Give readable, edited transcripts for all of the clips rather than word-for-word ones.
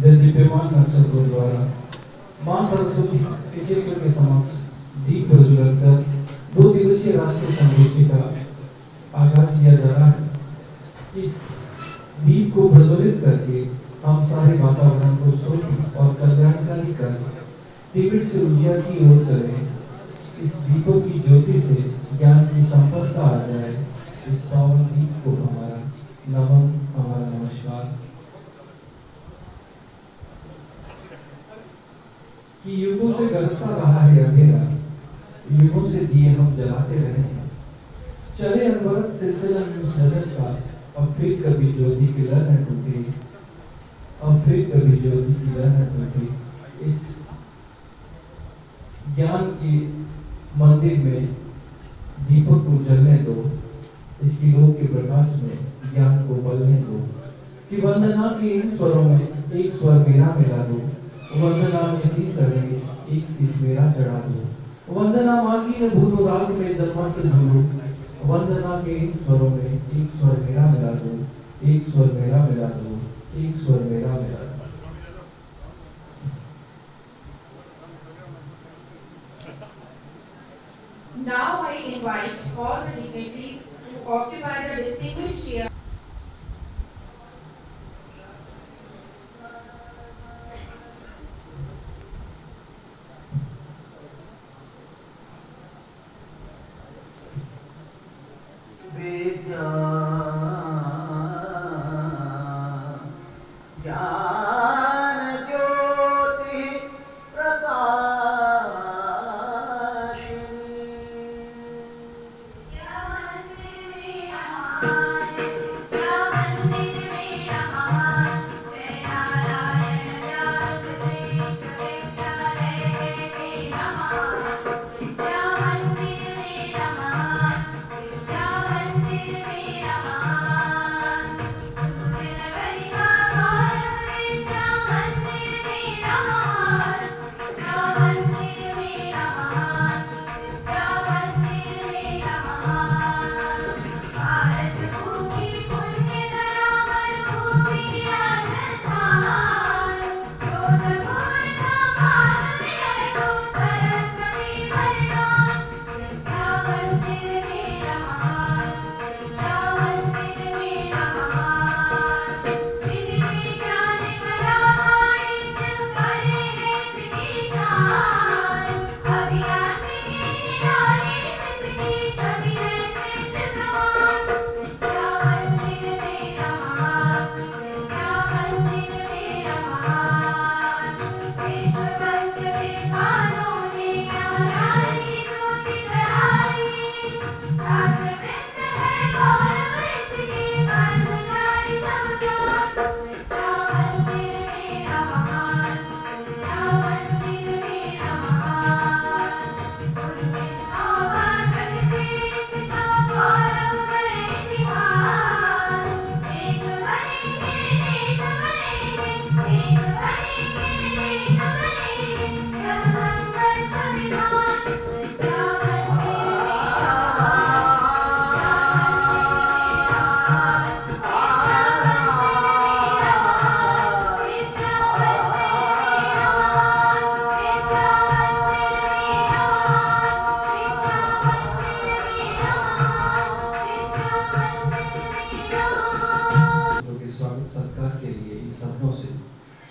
दिव्यमान नक्षत्रों द्वारा मां सरस्वती के चित्र के समक्ष दीप प्रज्वलित कर 2 दिवसीय राष्ट्रीय संगोष्ठी का आगाज किया जा रहा है। इस दीप को प्रज्वलित करके हम सारे वातावरण को शुद्ध और कल्याणकारी कर तीव्र से ऊर्जा की ओर चले। इस दीपों की ज्योति से ज्ञान की संपन्नता आ जाए। इस पावन दीप को हमारा नमन, हमारा नमस्कार। कि युगों से गरजता रहा है अंधेरा, युगों से दिए हम जलाते रहे हैं। चले अनवरत सिलसिला यूं सजग का, अब फिर कभी ज्योति की लहर न टूटे, अब फिर कभी ज्योति की लहर न टूटे। इस ज्ञान के मंदिर में दीपक को जलने दो, इसकी लोक के प्रकाश में ज्ञान को बलने दो। कि वंदना के इन स्वरों में एक स्वर मेरा मिला दो, वंदना में शीश में एक शीश मेरा चढ़ा दो। वंदना माँ की न भूलो राग में जन्मस्त झूलो, वंदना के इन स्वरों में एक स्वर मेरा मिला दो, एक स्वर मेरा मिला दो, एक स्वर मेरा मिला दो। Now I invite all the dignitaries to occupy the distinguished chair.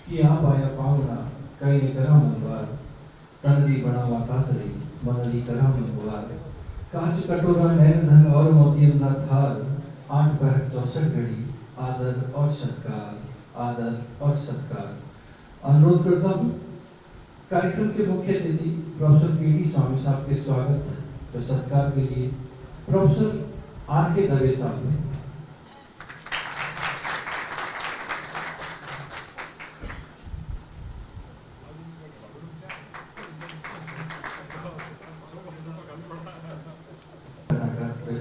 कि आप आया पावना कई ने करा मनवार, तनरी बनावा कासरी मनरी करा मनवार। कांच कटोरा नैन धन और मोतियन का थाल, 8 पहर 64 घड़ी आदर और सत्कार, आदर और सत्कार। अनुरोध करता हूँ कार्यक्रम के मुख्य अतिथि प्रोफेसर के.डी. स्वामी साहब के स्वागत व सत्कार के लिए प्रोफेसर आर.के. दवे साहब ने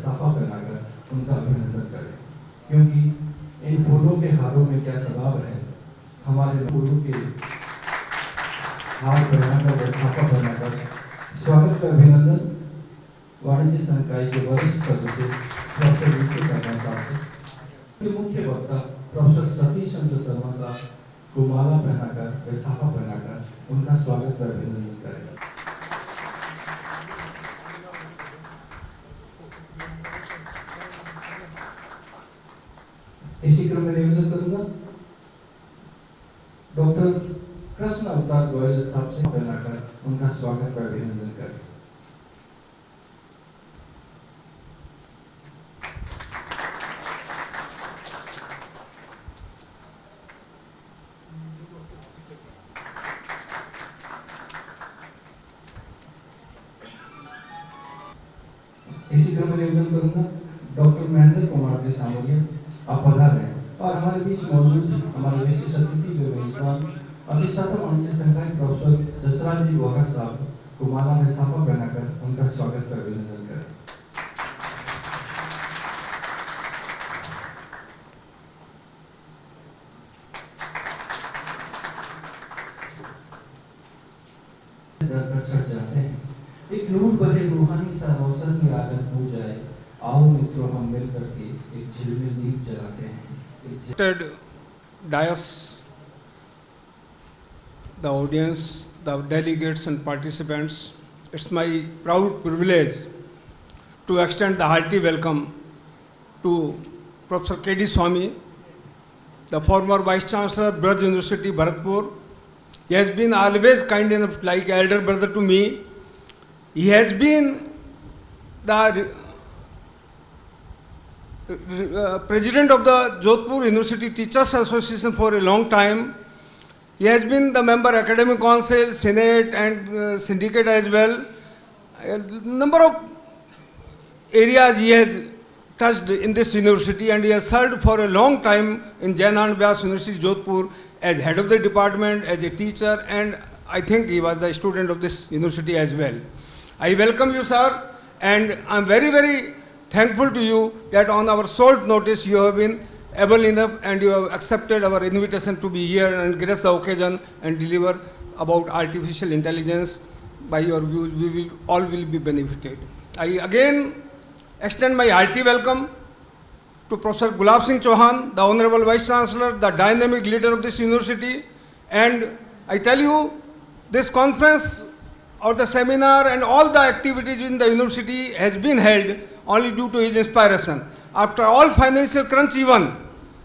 साफा पहनाकर उनका अभिनंदन करें, क्योंकि इन फूलों के हारों में क्या स्वभाव है। हमारे फूलों के हार पहनाकर साफा पहनाकर स्वागत का अभिनंदन वाणिज्य संकाय के वरिष्ठ सदस्य प्रोफेसर उत्कर्ष साहब से, मुख्य वक्ता प्रोफेसर सतीश चंद्र शर्मा साहब को माला पहनाकर व साफा पहनाकर उनका स्वागत व अभिनंदन करें। इसी क्रम में निवेदन करूंगा डॉक्टर कृष्ण अवतार गोयल साहब से पहनाकर उनका स्वागत व अभिनंदन करें। इसी क्रम में निवेदन करूंगा डॉक्टर महेंद्र कुमार जी सामोलिया आप पधारें और हमारे बीच मौजूद हमारे विशेष अतिथि व मेजबान अधिष्ठाता वाणिज्य संकाय प्रोफेसर जसराज जी वोरा साहब को माला में साफा पहनाकर उनका स्वागत व अभिनंदन करें। चढ़ जाते हैं, एक नूर बहे रूहानी सा रोशन की आदत हो जाए, आओ मित्रों हम मिल करके एक झिलमिल दीप जलाते हैं। Dais, the audience, the delegates and participants, it's my proud privilege to extend the hearty welcome to Professor K.D. Swami, the former Vice Chancellor, Braj University, Bharatpur. He has been always kind enough, like elder brother to me. He has been the president of the Jodhpur University Teachers Association for a long time. He has been the member academic council, senate and syndicate as well. A number of areas he has touched in this university, and he has served for a long time in J.N.V.U University Jodhpur as head of the department, as a teacher, and I think he was the student of this university as well. I welcome you, sir, and I am very, very thankful to you that on our short notice you have been able enough and you have accepted our invitation to be here and grace the occasion and deliver about artificial intelligence. By your views, we will all will be benefited. I again extend my hearty welcome to Professor Gulab Singh Chauhan, the Honorable Vice Chancellor, the dynamic leader of this university, and I tell you, this conference or the seminar and all the activities in the university has been held only due to his inspiration. After all financial crunch even,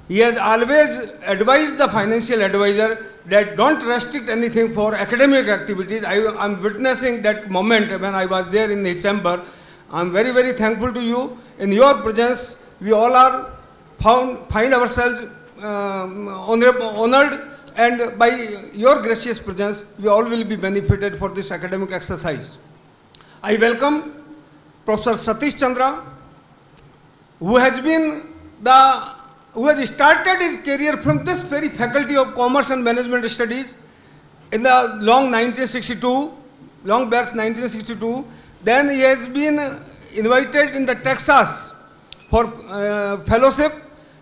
he has always advised the financial advisor that don't restrict anything for academic activities. I am witnessing that moment when I was there in his chamber. I am very, very thankful to you. In your presence, we all are find ourselves honored, and by your gracious presence, we all will be benefited for this academic exercise. I welcome Professor Satish Chandra, who has started his career from this very faculty of Commerce and Management Studies in the long back 1962. Then he has been invited in the Texas for fellowship.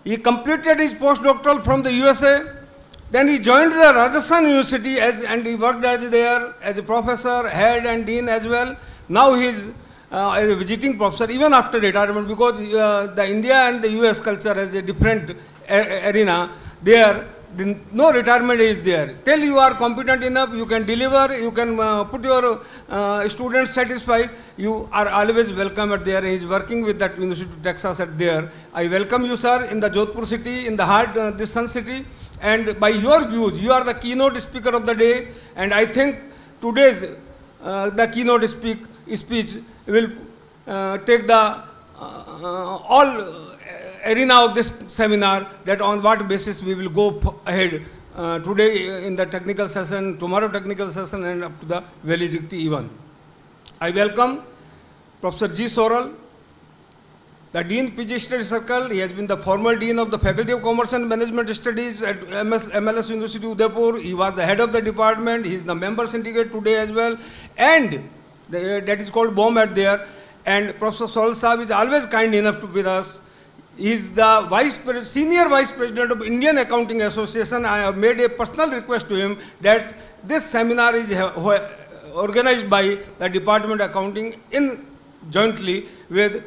He completed his postdoctoral from the USA. Then he joined the Rajasthan University and he worked there as a professor, head and dean as well. Now he is as a visiting professor even after retirement, because the India and the US culture has a different arena. There, no retirement is there. Till you are competent enough, you can deliver, you can put your students satisfied, you are always welcome at there. He is working with that University of Texas at there. I welcome you, sir, in the Jodhpur city, in the heart, this sun city. And by your views, you are the keynote speaker of the day. And I think today's the keynote speech will take the all arena of this seminar, that on what basis we will go ahead today in the technical session, tomorrow technical session, and up to the valedictory even. I welcome Professor G. Soral, the Dean PG Study Circle. He has been the former Dean of the Faculty of Commerce and Management Studies at MLS University Udaipur. He was the head of the department. He is the member syndicate today as well. And that is called BOM at there. And Professor Soral Saab is always kind enough to with us. He is the senior vice president of Indian Accounting Association. I have made a personal request to him that this seminar is organized by the Department of Accounting jointly with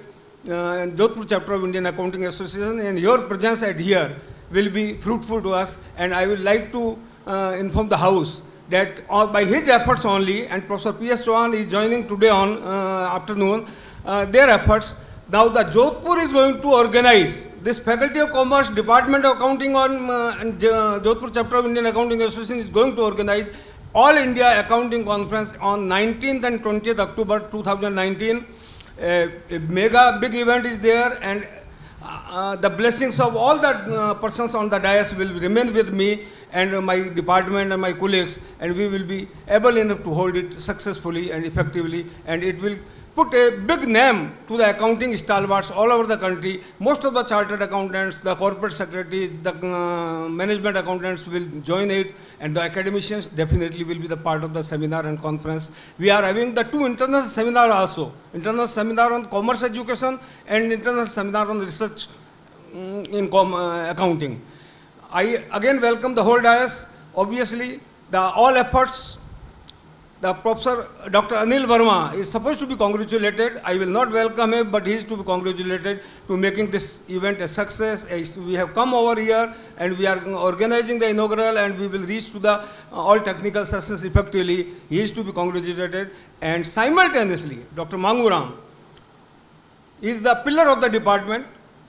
Jodhpur chapter of Indian Accounting Association, and your presence at here will be fruitful to us. And I would like to inform the House that by his efforts only, and Professor P.S. Chauhan is joining today on afternoon, their efforts, now the Jodhpur is going to organize this Faculty of Commerce, Department of Accounting and Jodhpur Chapter of Indian Accounting Association is going to organize All India Accounting Conference on 19th and 20th October 2019. A mega big event is there, and the blessings of all the persons on the dais will remain with me and my department and my colleagues, and we will be able enough to hold it successfully and effectively, and it will put a big name to the accounting stalwarts all over the country. Most of the chartered accountants, the corporate secretaries, the management accountants will join it, and the academicians definitely will be the part of the seminar and conference. We are having the 2 internal seminars also, internal seminar on commerce education and internal seminar on research in accounting. I again welcome the whole dais. Obviously, all efforts, the Professor Dr. Anil Verma is supposed to be congratulated. I will not welcome him, but he is to be congratulated to making this event a success. We have come over here and we are organizing the inaugural, and we will reach to the all technical sessions effectively. He is to be congratulated. And simultaneously, Dr. Manguram is the pillar of the department.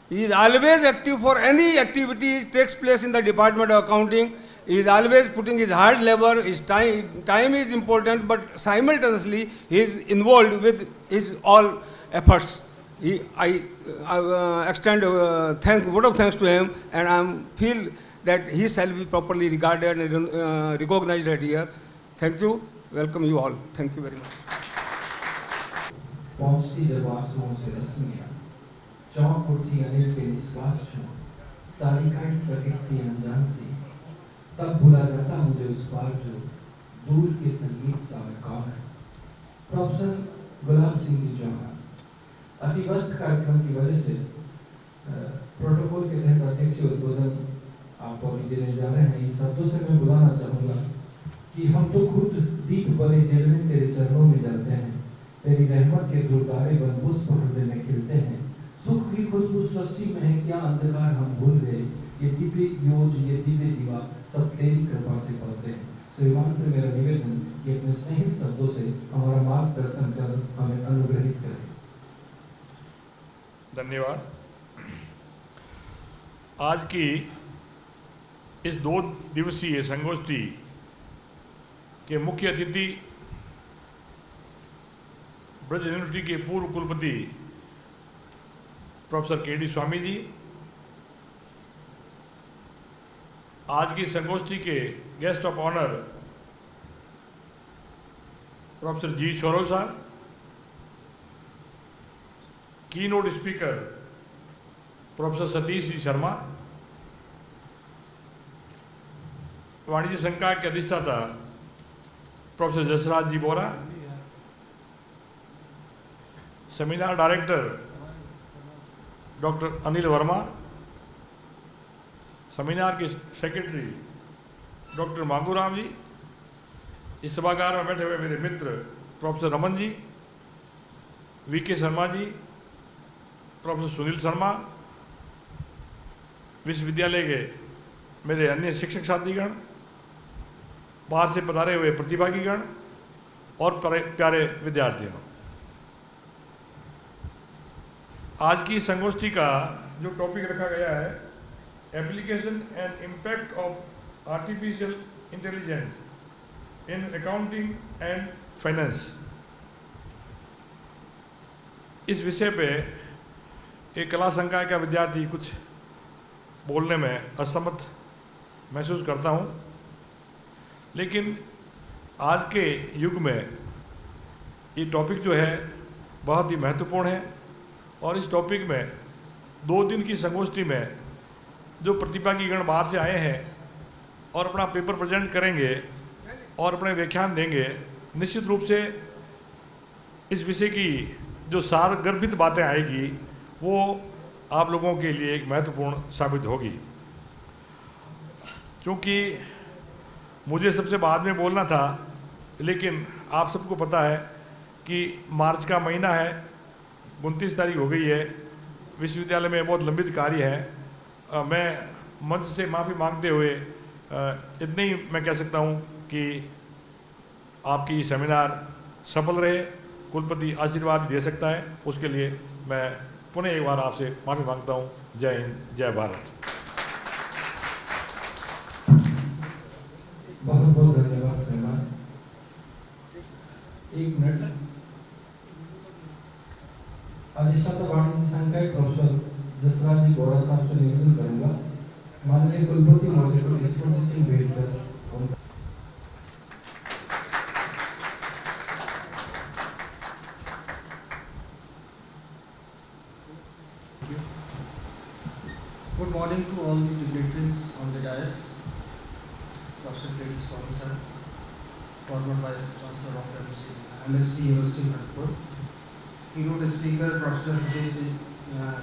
He is always active for any activity that takes place in the Department of Accounting. He is always putting his hard labor, his time is important, but simultaneously he is involved with his all efforts. I extend vote of thanks to him, and I feel that he shall be properly regarded and recognized right here. Thank you. Welcome you all. Thank you very much. पहुंचती जब आंसुओं से रस्मियां चौंक उठी अनिल के निश्वास छू तारिकाई चकित सी अनजान सी तब भुला जाता मुझे उस पार जो दूर के संगीत सा कौन है। प्रोफेसर गुलाम सिंह जी चौहान, अतिव्यस्त कार्यक्रम की वजह से प्रोटोकॉल के तहत अध्यक्ष उद्बोधन आप अभी देने जा रहे हैं। इन शब्दों से मैं बुलाना चाहूँगा कि हम तो खुद दीप बने जेल में तेरे चरणों में जलते हैं, तेरी रहमत के धुरधारे बन पुष्प हृदय में खिलते हैं। सुख की खुशबू सृष्टि में है, क्या अंधकार हम भूल गए, ये दिव्य योज ये दिव्य दीवा सब तेरी कृपा से पलते हैं। श्रीमान से मेरा निवेदन कि अपने स्नेहित शब्दों से हमारा मार्गदर्शन कर हमें अनुग्रहित करें। धन्यवाद। आज की इस 2 दिवसीय संगोष्ठी के मुख्य अतिथि ब्रज यूनिवर्सिटी के पूर्व कुलपति प्रोफेसर के.डी. स्वामी जी, आज की संगोष्ठी के guest of honour professor G. Shorol साहब, keynote speaker professor Satish ji Sharma, वाणिज्य संकाय के अधिष्ठाता professor Jasraj ji Bora, seminar director doctor Anil Verma, seminar के सेक्रेटरी डॉक्टर मांगूराम जी, इस सभागार में बैठे हुए मेरे मित्र professor Raman ji, V K. Sharma ji, professor Sunil Sharma, विश्वविद्यालय के मेरे अन्य शिक्षक साथीगण, बाहर से पधारे हुए प्रतिभागीगण और प्यारे विद्यार्थियों, आज की संगोष्ठी का जो टॉपिक रखा गया है, application and impact of artificial intelligence in accounting and finance, इस विषय पे एक कला संकाय का विद्यार्थी कुछ बोलने में असमर्थ महसूस करता हूँ, लेकिन आज के युग में ये टॉपिक जो है बहुत ही महत्वपूर्ण है। और इस टॉपिक में 2 दिन की संगोष्ठी में जो प्रतिभागीगण बाहर से आए हैं और अपना पेपर प्रेजेंट करेंगे और अपने व्याख्यान देंगे, निश्चित रूप से इस विषय की जो सारगर्भित बातें आएगी वो आप लोगों के लिए एक महत्वपूर्ण साबित होगी। क्योंकि मुझे सबसे बाद में बोलना था, लेकिन आप सबको पता है कि मार्च का महीना है, 29 तारीख हो गई है, विश्वविद्यालय में बहुत लंबित कार्य है। मैं मंच से माफ़ी मांगते हुए इतने ही मैं कह सकता हूँ कि आपकी सेमिनार सफल रहे, कुलपति आशीर्वाद दे सकता है, उसके लिए मैं पुनः एक बार आपसे माफ़ी मांगता हूँ। जय हिंद, जय भारत। बहुत बहुत धन्यवाद श्रीमान। एक मिनट, अधिष्ठाता वाणिज्य संघ के प्रोफेसर जसराज जी बोरा साहब से निवेदन करूंगा, माननीय कुलपति महोदय को स्मृति भेंट कर Good morning to all the dignitaries on the dais. Professor K.D. sir, former Vice Chancellor of MSc University Jodhpur. Keynote speaker Professor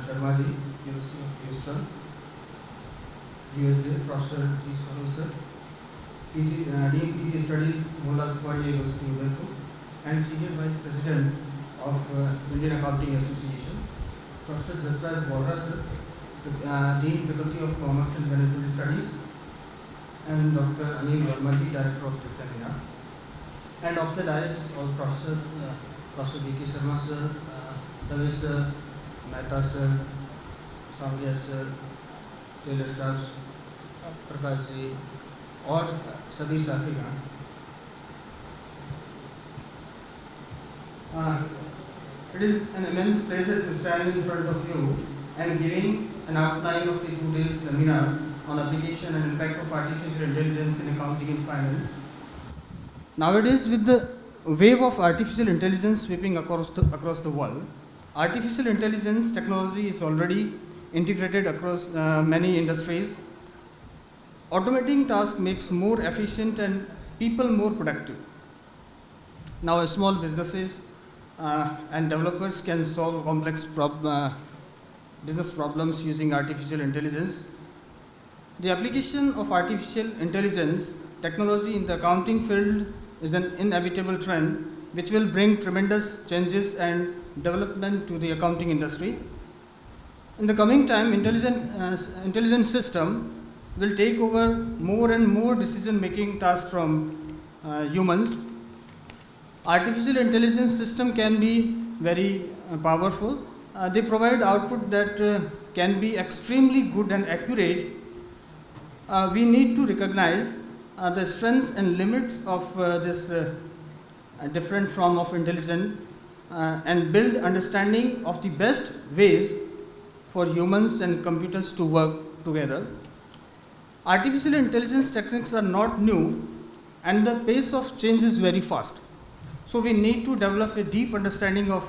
Sharma ji, University of Houston, USA. Professor G. Swaru sir, Dean PG Studies, Mullah Squad University Jodhpur, and Senior Vice President of Indian Accounting Association. Professor Jasraj Borra sir, Dean Faculty of Commerce and Management Studies, and Dr. Anil Verma ji, Director of the seminar. And of the dais, all professors, Professor D.K. Sharma sir, Davesh sir, Mehta sir, Samriya sir, Taylor sir, Prakash ji, और सभी साथीगण। It is an immense pleasure to stand in front of you and giving an outline of the 2 days seminar on application and impact of artificial intelligence in accounting and finance. Nowadays, with the wave of artificial intelligence sweeping across the world, artificial intelligence technology is already integrated across many industries. Automating tasks makes more efficient and people more productive. Now, small businesses and developers can solve complex business problems using artificial intelligence. The application of artificial intelligence technology in the accounting field is an inevitable trend which will bring tremendous changes and development to the accounting industry. In the coming time, intelligent system will take over more and more decision-making tasks from humans. Artificial intelligence system can be very powerful. They provide output that can be extremely good and accurate. We need to recognize the strengths and limits of this different form of intelligence and build understanding of the best ways for humans and computers to work together. Artificial intelligence techniques are not new and the pace of change is very fast. So we need to develop a deep understanding of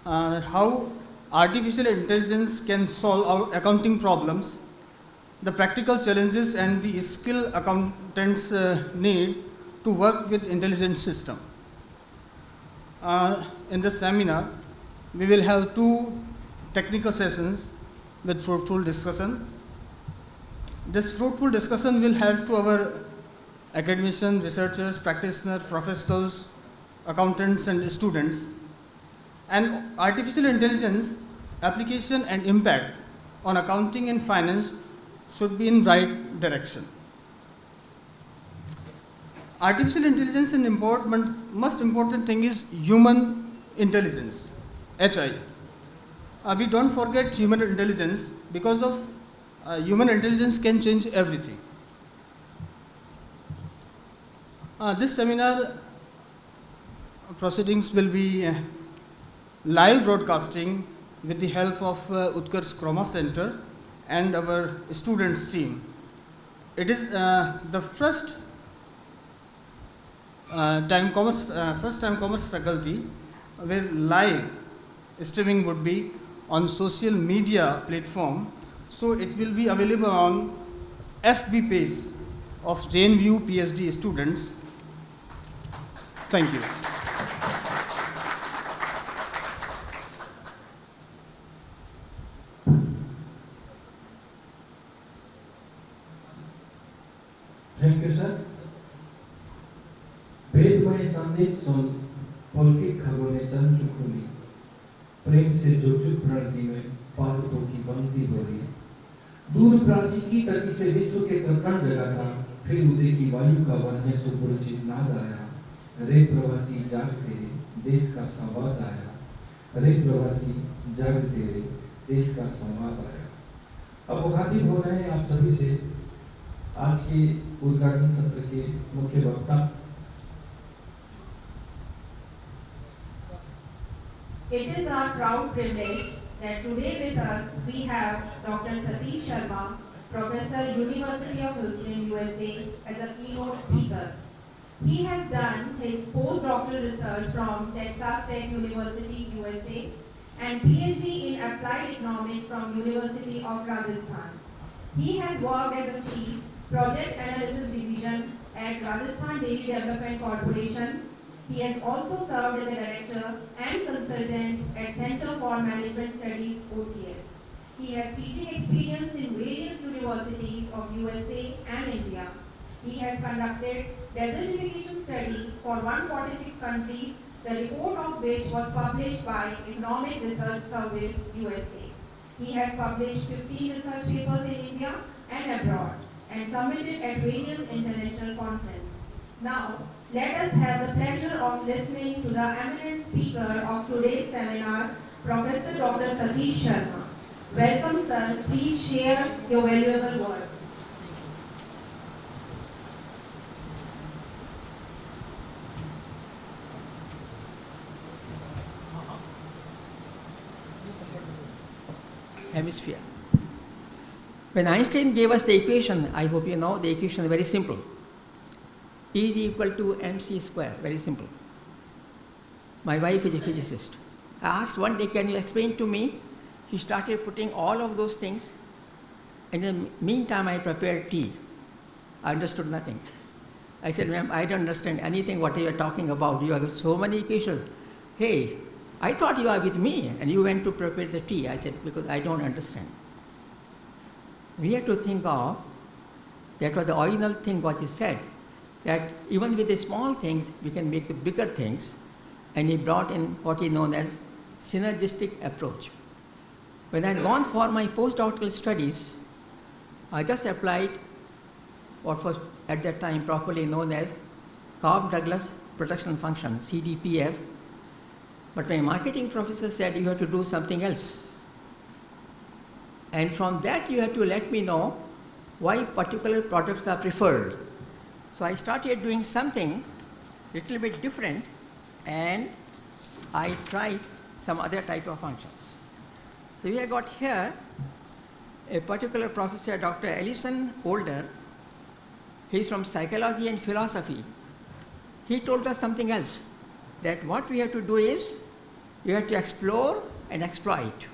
how artificial intelligence can solve our accounting problems, the practical challenges and the skill accountants need to work with intelligent system. In this seminar, we will have 2 technical sessions with fruitful discussion. This fruitful discussion will help to our academicians, researchers, practitioners, professionals, accountants and students. And artificial intelligence application and impact on accounting and finance should be in right direction. Artificial intelligence and most important thing is human intelligence, HI. We don't forget human intelligence because of human intelligence can change everything. This seminar proceedings will be live broadcasting with the help of Utkarsh Chroma Center and our students team. It is the first time commerce faculty where live streaming would be on social media platform. So it will be available on FB page of J.N.V.U PhD students. Thank you. Thank you, sir. वेदमय संदेश सुन पलके खगों ने चंद चुखोली प्रेम से जुग जुग प्रणति में पादपों की पंक्ति बोली दूर प्राची की तटी से विश्व के कंकण जगाता, फिर उदय की वायु का वन में सुपरिचित नाद आया। रे प्रवासी जाग तेरे, देश का संवाद आया। रे प्रवासी जाग तेरे, देश का संवाद आया। अब मुखातिब हो रहे हैं आप सभी से आज के उद्घाटन सत्र के मुख्य वक्ता। It is our proud privilege that today with us we have Dr. Satish Sharma, Professor, University of Houston, USA, as a keynote speaker. He has done his postdoctoral research from Texas Tech University, USA, and PhD in Applied Economics from University of Rajasthan. He has worked as a Chief Project Analysis Division at Rajasthan Dairy Development Corporation. He has also served as a Director and Consultant at Center for Management Studies, OTS. He has teaching experience in various universities of USA and India. He has conducted desertification study for 146 countries, the report of which was published by Economic Research Service, USA. He has published 15 research papers in India and abroad and submitted at various international conferences. Now, let us have the pleasure of listening to the eminent speaker of today's seminar, Professor Dr. Satish Sharma. Welcome, sir. Please share your valuable words. Hemisphere. When Einstein gave us the equation, I hope you know the equation is very simple. E is equal to mc square, very simple. My wife is a physicist. I asked one day, can you explain to me? She started putting all of those things. In the meantime, I prepared tea. I understood nothing. I said, ma'am, I don't understand anything what you are talking about. You have so many equations. Hey, I thought you are with me and you went to prepare the tea. I said, because I don't understand. We have to think of, that was the original thing what he said, that even with the small things, we can make the bigger things. And he brought in what is known as synergistic approach. When I had gone for my postdoctoral studies, I just applied what was at that time properly known as Cobb-Douglas production function, CDPF. But my marketing professor said you have to do something else. And from that you have to let me know why particular products are preferred. So I started doing something little bit different and I tried some other type of functions. So we have got here a particular professor, Dr. Ellison Holder. He is from psychology and philosophy. He told us something else, that what we have to do is you have to explore and exploit.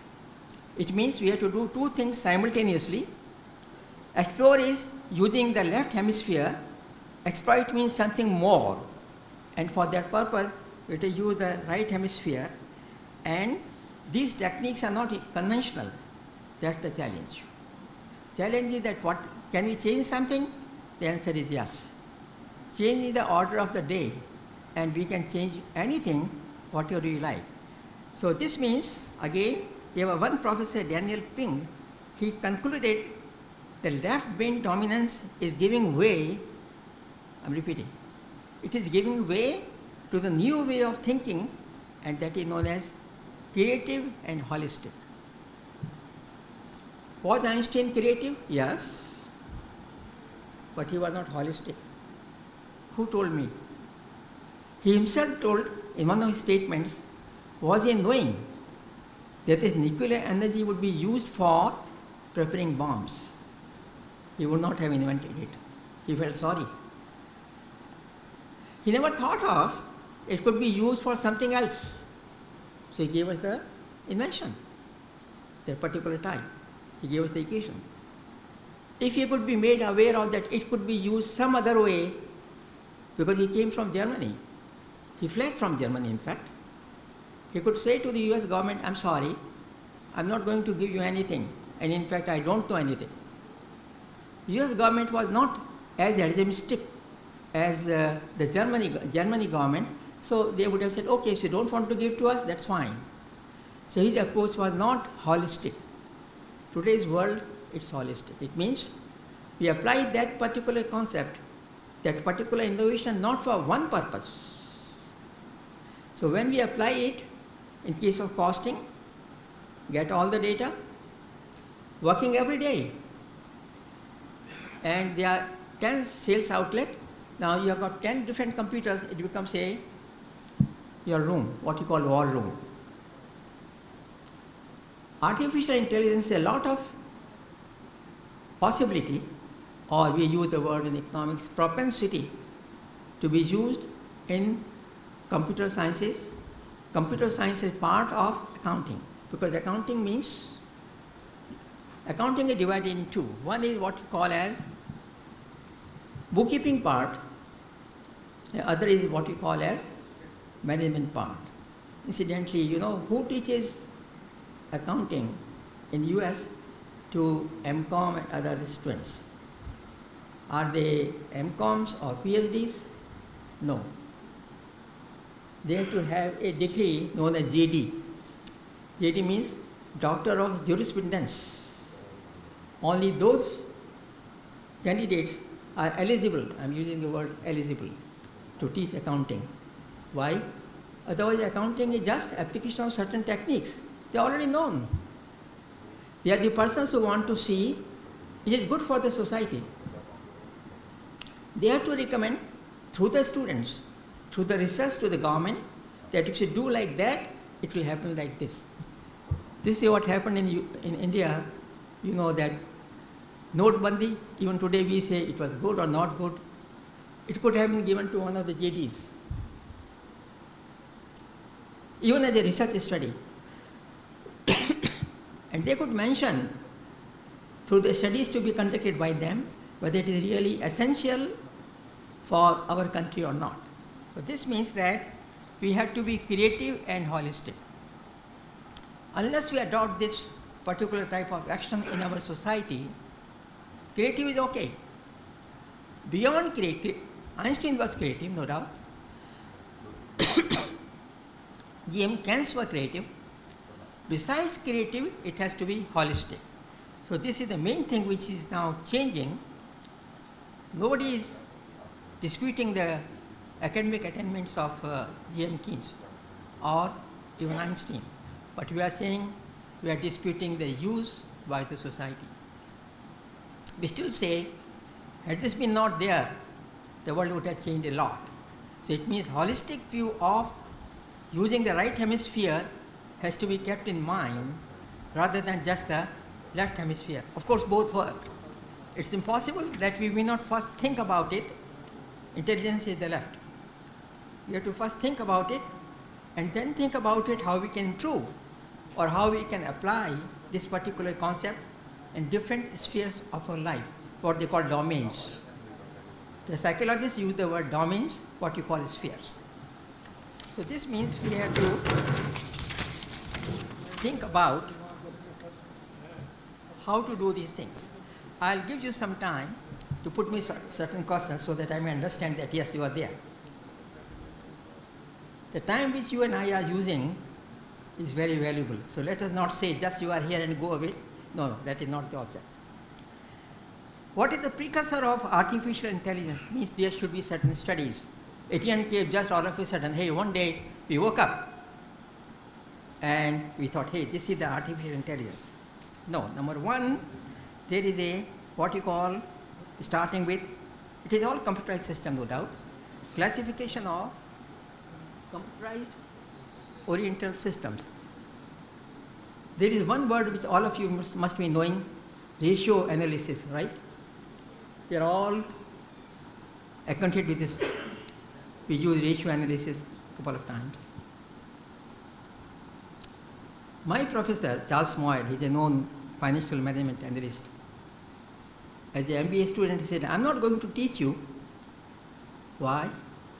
It means we have to do two things simultaneously. Explore is using the left hemisphere. Exploit means something more. And for that purpose, we have to use the right hemisphere. And these techniques are not conventional. That's the challenge. Challenge is that what, can we change something? The answer is yes. Change the order of the day and we can change anything whatever you like. So this means, again, you have one professor, Daniel Ping, he concluded the left brain dominance is giving way, I'm repeating, it is giving way to the new way of thinking, and that is known as creative and holistic. Was Einstein creative? Yes, but he was not holistic. Who told me? He himself told in one of his statements, was he knowing that this nuclear energy would be used for preparing bombs? He would not have invented it. He felt sorry. He never thought of it could be used for something else. So he gave us the invention, that particular time. He gave us the equation. If he could be made aware of that it could be used some other way, because he came from Germany. He fled from Germany, in fact. He could say to the US government, I'm sorry, I'm not going to give you anything. And in fact, I don't know anything. US government was not as extremistic as the Germany government. So they would have said, okay, if you don't want to give to us, that's fine. So his approach was not holistic. Today's world it's holistic. It means we apply that particular concept, that particular innovation not for one purpose. So when we apply it, in case of costing, get all the data, working every day, and there are 10 sales outlets. Now you have got 10 different computers, it becomes your room, what you call war room. Artificial intelligence is a lot of possibility, or we use the word in economics, propensity, to be used in computer sciences. Computer science is part of accounting, because accounting means, accounting is divided in two. One is what you call as bookkeeping part, the other is what you call as management part. Incidentally, you know who teaches accounting in US to MCOM and other students? Are they MCOMs or PhDs? No. They have to have a degree known as JD. JD means Doctor of Jurisprudence. Only those candidates are eligible, I am using the word eligible, to teach accounting. Why? Otherwise accounting is just application of certain techniques. They are already known. They are the persons who want to see, is it good for the society? They have to recommend through the students, through the research to the government, that if you do like that, it will happen like this. This is what happened in India. You know that Notebandi, even today we say it was good or not good. It could have been given to one of the JDs. Even as a research study. And they could mention through the studies to be conducted by them whether it is really essential for our country or not. So this means that we have to be creative and holistic. Unless we adopt this particular type of action in our society, creative is okay. Beyond creative, Einstein was creative, no doubt. Keynes was creative. Besides creative, it has to be holistic. So this is the main thing which is now changing. Nobody is disputing the academic attainments of Keynes or even Einstein, but we are saying we are disputing the use by the society. We still say, had this been not there, the world would have changed a lot. So it means holistic view of using the right hemisphere has to be kept in mind rather than just the left hemisphere. Of course, both work. It's impossible that we may not first think about it. Intelligence is the left. We have to first think about it and then think about it how we can improve or how we can apply this particular concept in different spheres of our life, what they call domains. The psychologists use the word domains, what you call spheres. So this means we have to think about how to do these things. I'll give you some time to put me certain questions so that I may understand that yes, you are there. The time which you and I are using is very valuable. So let us not say just you are here and go away. No, that is not the object. What is the precursor of artificial intelligence? It means there should be certain studies. AT&T came just all of a sudden, hey, one day we woke up and we thought, hey, this is the artificial intelligence. No, number one, there is a what you call, starting with, it is all computerized system, no doubt, classification of computerized oriental systems. There is one word which all of you must be knowing, ratio analysis, right? We are all acquainted with this. We use ratio analysis a couple of times. My professor, Charles Moyer, he is a known financial management analyst. As an MBA student, he said, I'm not going to teach you. Why?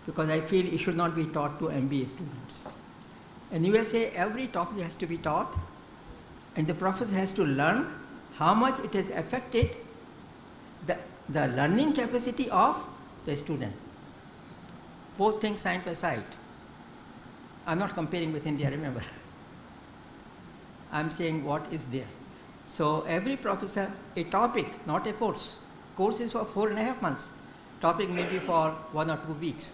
Because I feel it should not be taught to MBA students. In USA, every topic has to be taught, and the professor has to learn how much it has affected the learning capacity of the student. Both things side by side. I'm not comparing with India, remember. I'm saying what is there. So every professor, a topic, not a course. Course is for 4.5 months. Topic may be for 1 or 2 weeks.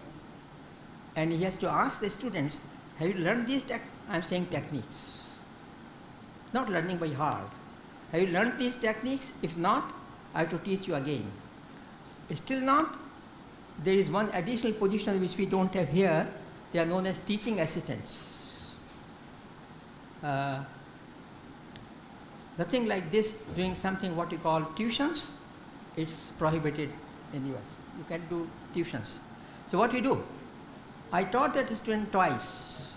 And he has to ask the students, have you learned these I'm saying techniques. Not learning by heart. Have you learned these techniques? If not, I have to teach you again. Still not, there is one additional position which we don't have here. They are known as teaching assistants. Nothing like this, doing something what you call tuitions, it's prohibited in US. You can't do tuitions. So what we do? I taught that student twice.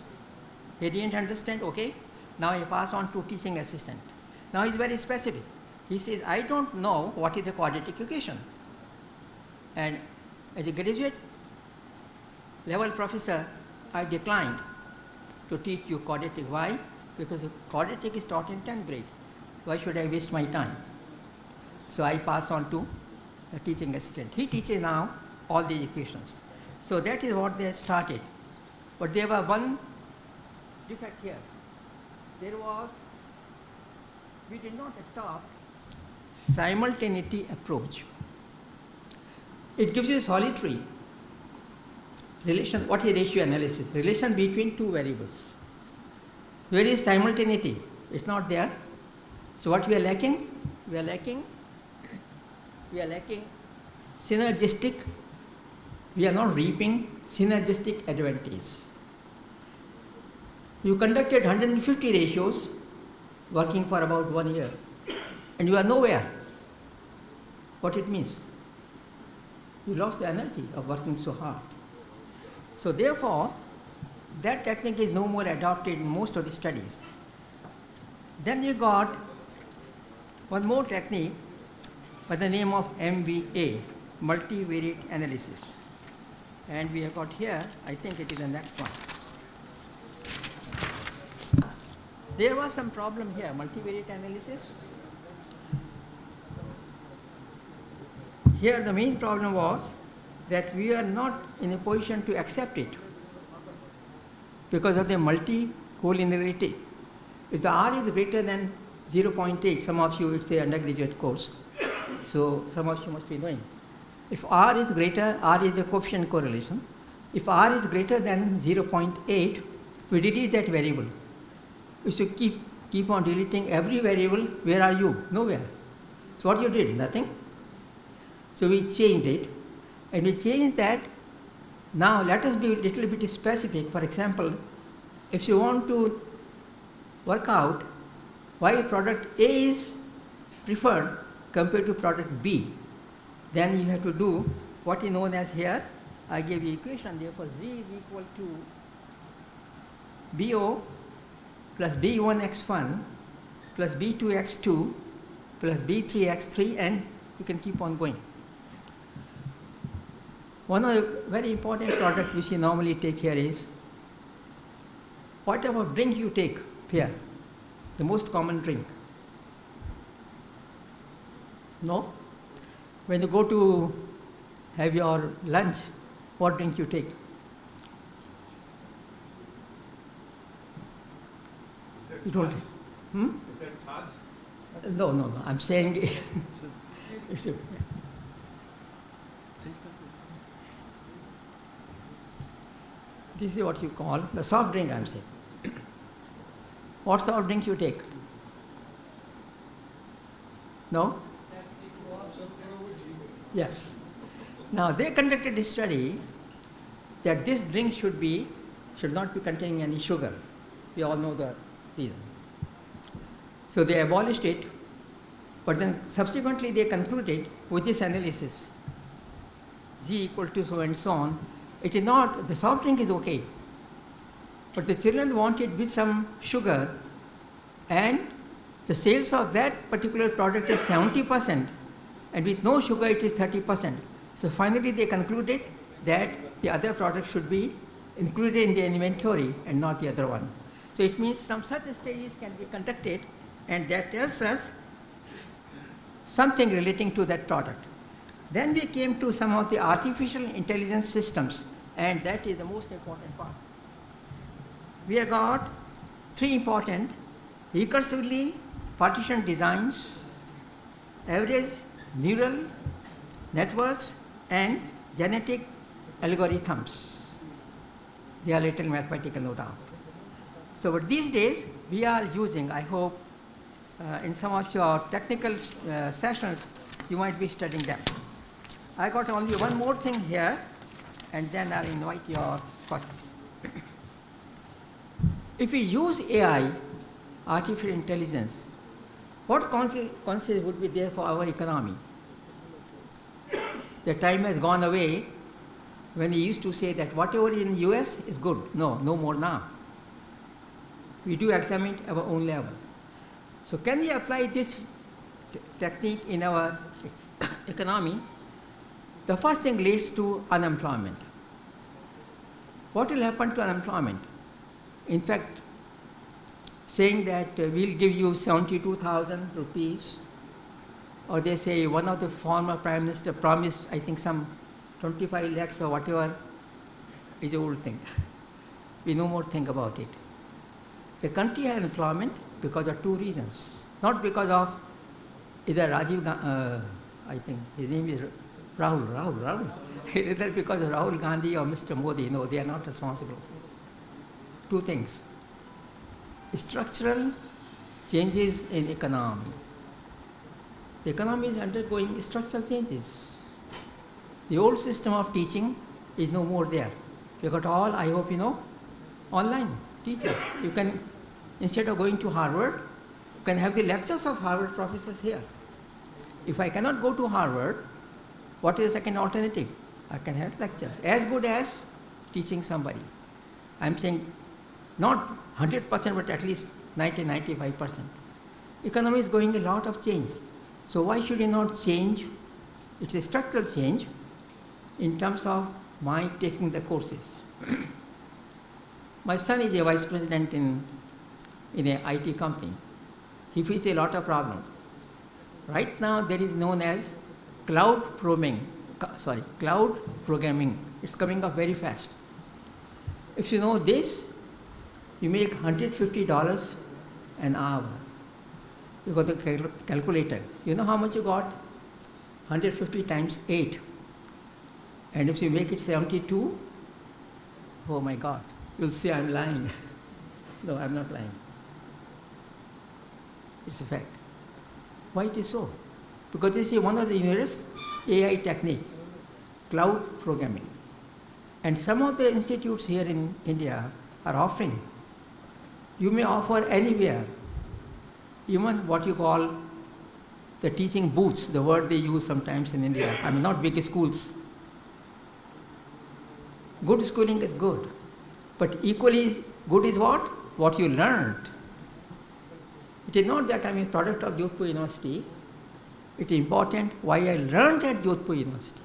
He didn't understand, okay. Now I pass on to teaching assistant. Now he's very specific. He says, I don't know what is the quadratic equation. And as a graduate level professor, I declined to teach you quadratic. Why? Because quadratic is taught in 10th grade. Why should I waste my time? So I pass on to the teaching assistant. He teaches now all the equations. So that is what they started. But there was one defect here. There was, we did not adopt simultaneity approach. It gives you a solitary relation. What is ratio analysis? Relation between two variables. Where is simultaneity? It's not there. So what we are lacking? We are lacking synergistic. We are not reaping synergistic advantage. You conducted 150 ratios working for about 1 year and you are nowhere. What it means? You lost the energy of working so hard. So therefore, that technique is no more adopted in most of the studies. Then you got one more technique by the name of MVA, multivariate analysis. And we have got here, I think it is the next one. There was some problem here, multivariate analysis. Here the main problem was that we are not in a position to accept it because of the multicollinearity. If the R is greater than 0.8, some of you, it's an undergraduate course, so some of you must be knowing. If R is greater, R is the coefficient correlation. If R is greater than 0.8, we delete that variable. We should keep on deleting every variable. Where are you? Nowhere. So what you did? Nothing. So we changed it, and we changed that. Now let us be a little bit specific. For example, if you want to work out why product A is preferred compared to product B, then you have to do what is known as here, I gave the equation, therefore Z is equal to BO plus B1x1 plus B2x2 plus B3x3, and you can keep on going. One of the very important products which you normally take here is whatever drink you take here, the most common drink. No? When you go to have your lunch, what drink you take? You don't. Hmm? Is that charge? No. I'm saying it's a, this is what you call the soft drink, I'm saying. What soft drink you take? No? Yes. Now they conducted a study that this drink should not be containing any sugar. We all know the reason. So they abolished it, but then subsequently they concluded with this analysis, Z equal to so and so on. It is not, the soft drink is okay, but the children wanted with some sugar, and the sales of that particular product is 70%, and with no sugar it is 30%. So finally they concluded that the other product should be included in the inventory and not the other one. So it means some such studies can be conducted, and that tells us something relating to that product. Then we came to some of the artificial intelligence systems, and that is the most important part. We have got three important: recursively partition designs, average neural networks, and genetic algorithms. They are little mathematical, no doubt. So, but these days we are using, I hope, in some of your technical sessions, you might be studying them. I got only one more thing here, and then I'll invite your questions. If we use AI, artificial intelligence, what consequences would be there for our economy? The time has gone away when we used to say that whatever is in the US is good. No, no more now. We do examine our own level. So can we apply this technique in our economy? The first thing leads to unemployment. What will happen to unemployment? In fact, saying that we'll give you 72,000 rupees, or they say one of the former prime minister promised, I think, some 25 lakhs or whatever, is an old thing. We no more think about it. The country has unemployment because of two reasons. Not because of either Rajiv Gandhi, I think his name is Rahul. Either because of Rahul Gandhi or Mr. Modi. No, they are not responsible. Two things. Structural changes in economy. The economy is undergoing structural changes. The old system of teaching is no more there. You got all, I hope you know, online teaching. You can, instead of going to Harvard, you can have the lectures of Harvard professors here. If I cannot go to Harvard, what is the second alternative? I can have lectures, as good as teaching somebody. I'm saying not 100%, but at least 90-95%. Economy is going a lot of change. So why should you not change? It's a structural change in terms of my taking the courses. My son is a vice president in an IT company. He faces a lot of problems. Right now there is known as cloud programming. It's coming up very fast. If you know this, you make $150 an hour. You got the calculator. You know how much you got? 150 times 8. And if you make it 72, oh my God, you'll say I'm lying. No, I'm not lying. It's a fact. Why it is so? Because this is one of the newest AI technique, cloud programming. And some of the institutes here in India are offering. You may offer anywhere, even what you call the teaching booths, the word they use sometimes in India. I mean, not big schools. Good schooling is good, but equally good is what? What you learned. It is not that I'm a product of Jodhpur University. It is important why I learned at Jodhpur University.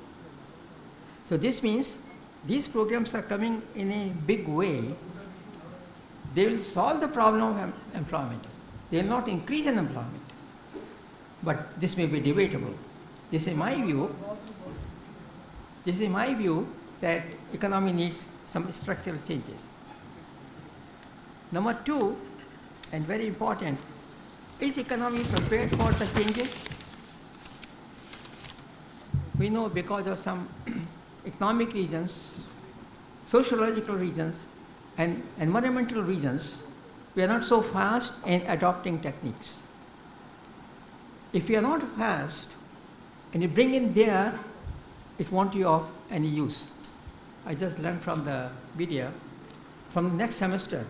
So this means these programs are coming in a big way. They will solve the problem of employment. They will not increase unemployment. But this may be debatable. This is my view. This is my view that economy needs some structural changes. Number two, and very important, is economy prepared for the changes? We know because of some economic reasons, sociological reasons, and environmental reasons, we are not so fast in adopting techniques. If you are not fast and you bring in there, it won't be of any use. I just learned from the video, from next semester,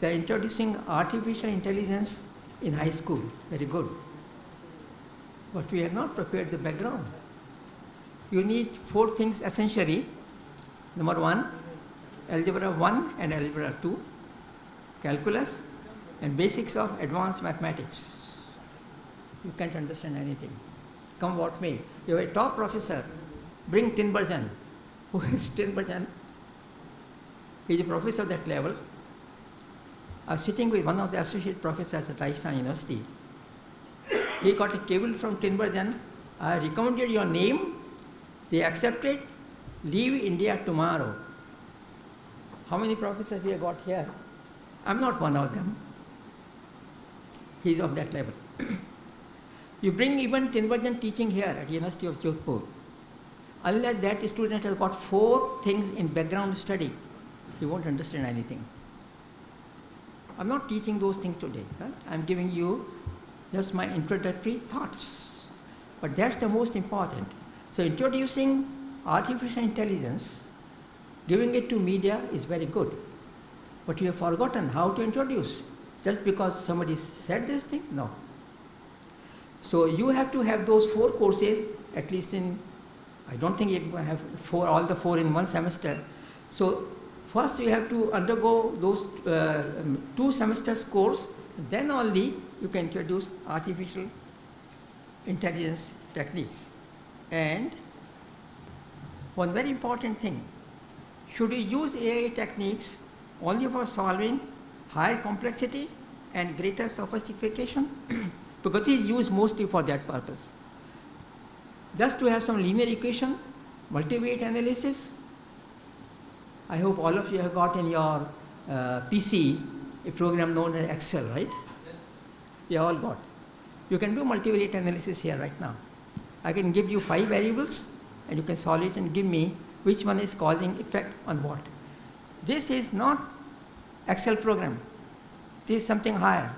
they are introducing artificial intelligence in high school. Very good. But we have not prepared the background. You need 4 things essentially. Number 1, algebra 1 and algebra 2, calculus, and basics of advanced mathematics. You can't understand anything. Come what may. You have a top professor, bring Tinbergen. Who is Tinbergen? He is a professor at that level. I was sitting with one of the associate professors at Rajasthan University. He got a cable from Tinbergen. I recommended your name. They accepted. Leave India tomorrow. How many professors we have got here? I'm not one of them. He is of that level. You bring event inversion teaching here at University of Jodhpur. Unless that student has got 4 things in background study, he won't understand anything. I'm not teaching those things today. Right? I'm giving you just my introductory thoughts. But that's the most important. So introducing artificial intelligence, giving it to media is very good. But you have forgotten how to introduce. Just because somebody said this thing? No. So you have to have those 4 courses, at least in, I don't think you can have all the 4 in one semester. So first you have to undergo those 2 semesters course, then only you can introduce artificial intelligence techniques. And one very important thing, should you use AI techniques only for solving higher complexity and greater sophistication? Because it is used mostly for that purpose. Just to have some linear equation, multivariate analysis. I hope all of you have got in your PC a program known as Excel, right? Yes. We all got. You can do multivariate analysis here right now. I can give you 5 variables and you can solve it and give me which one is causing effect on what. This is not Excel program. This is something higher.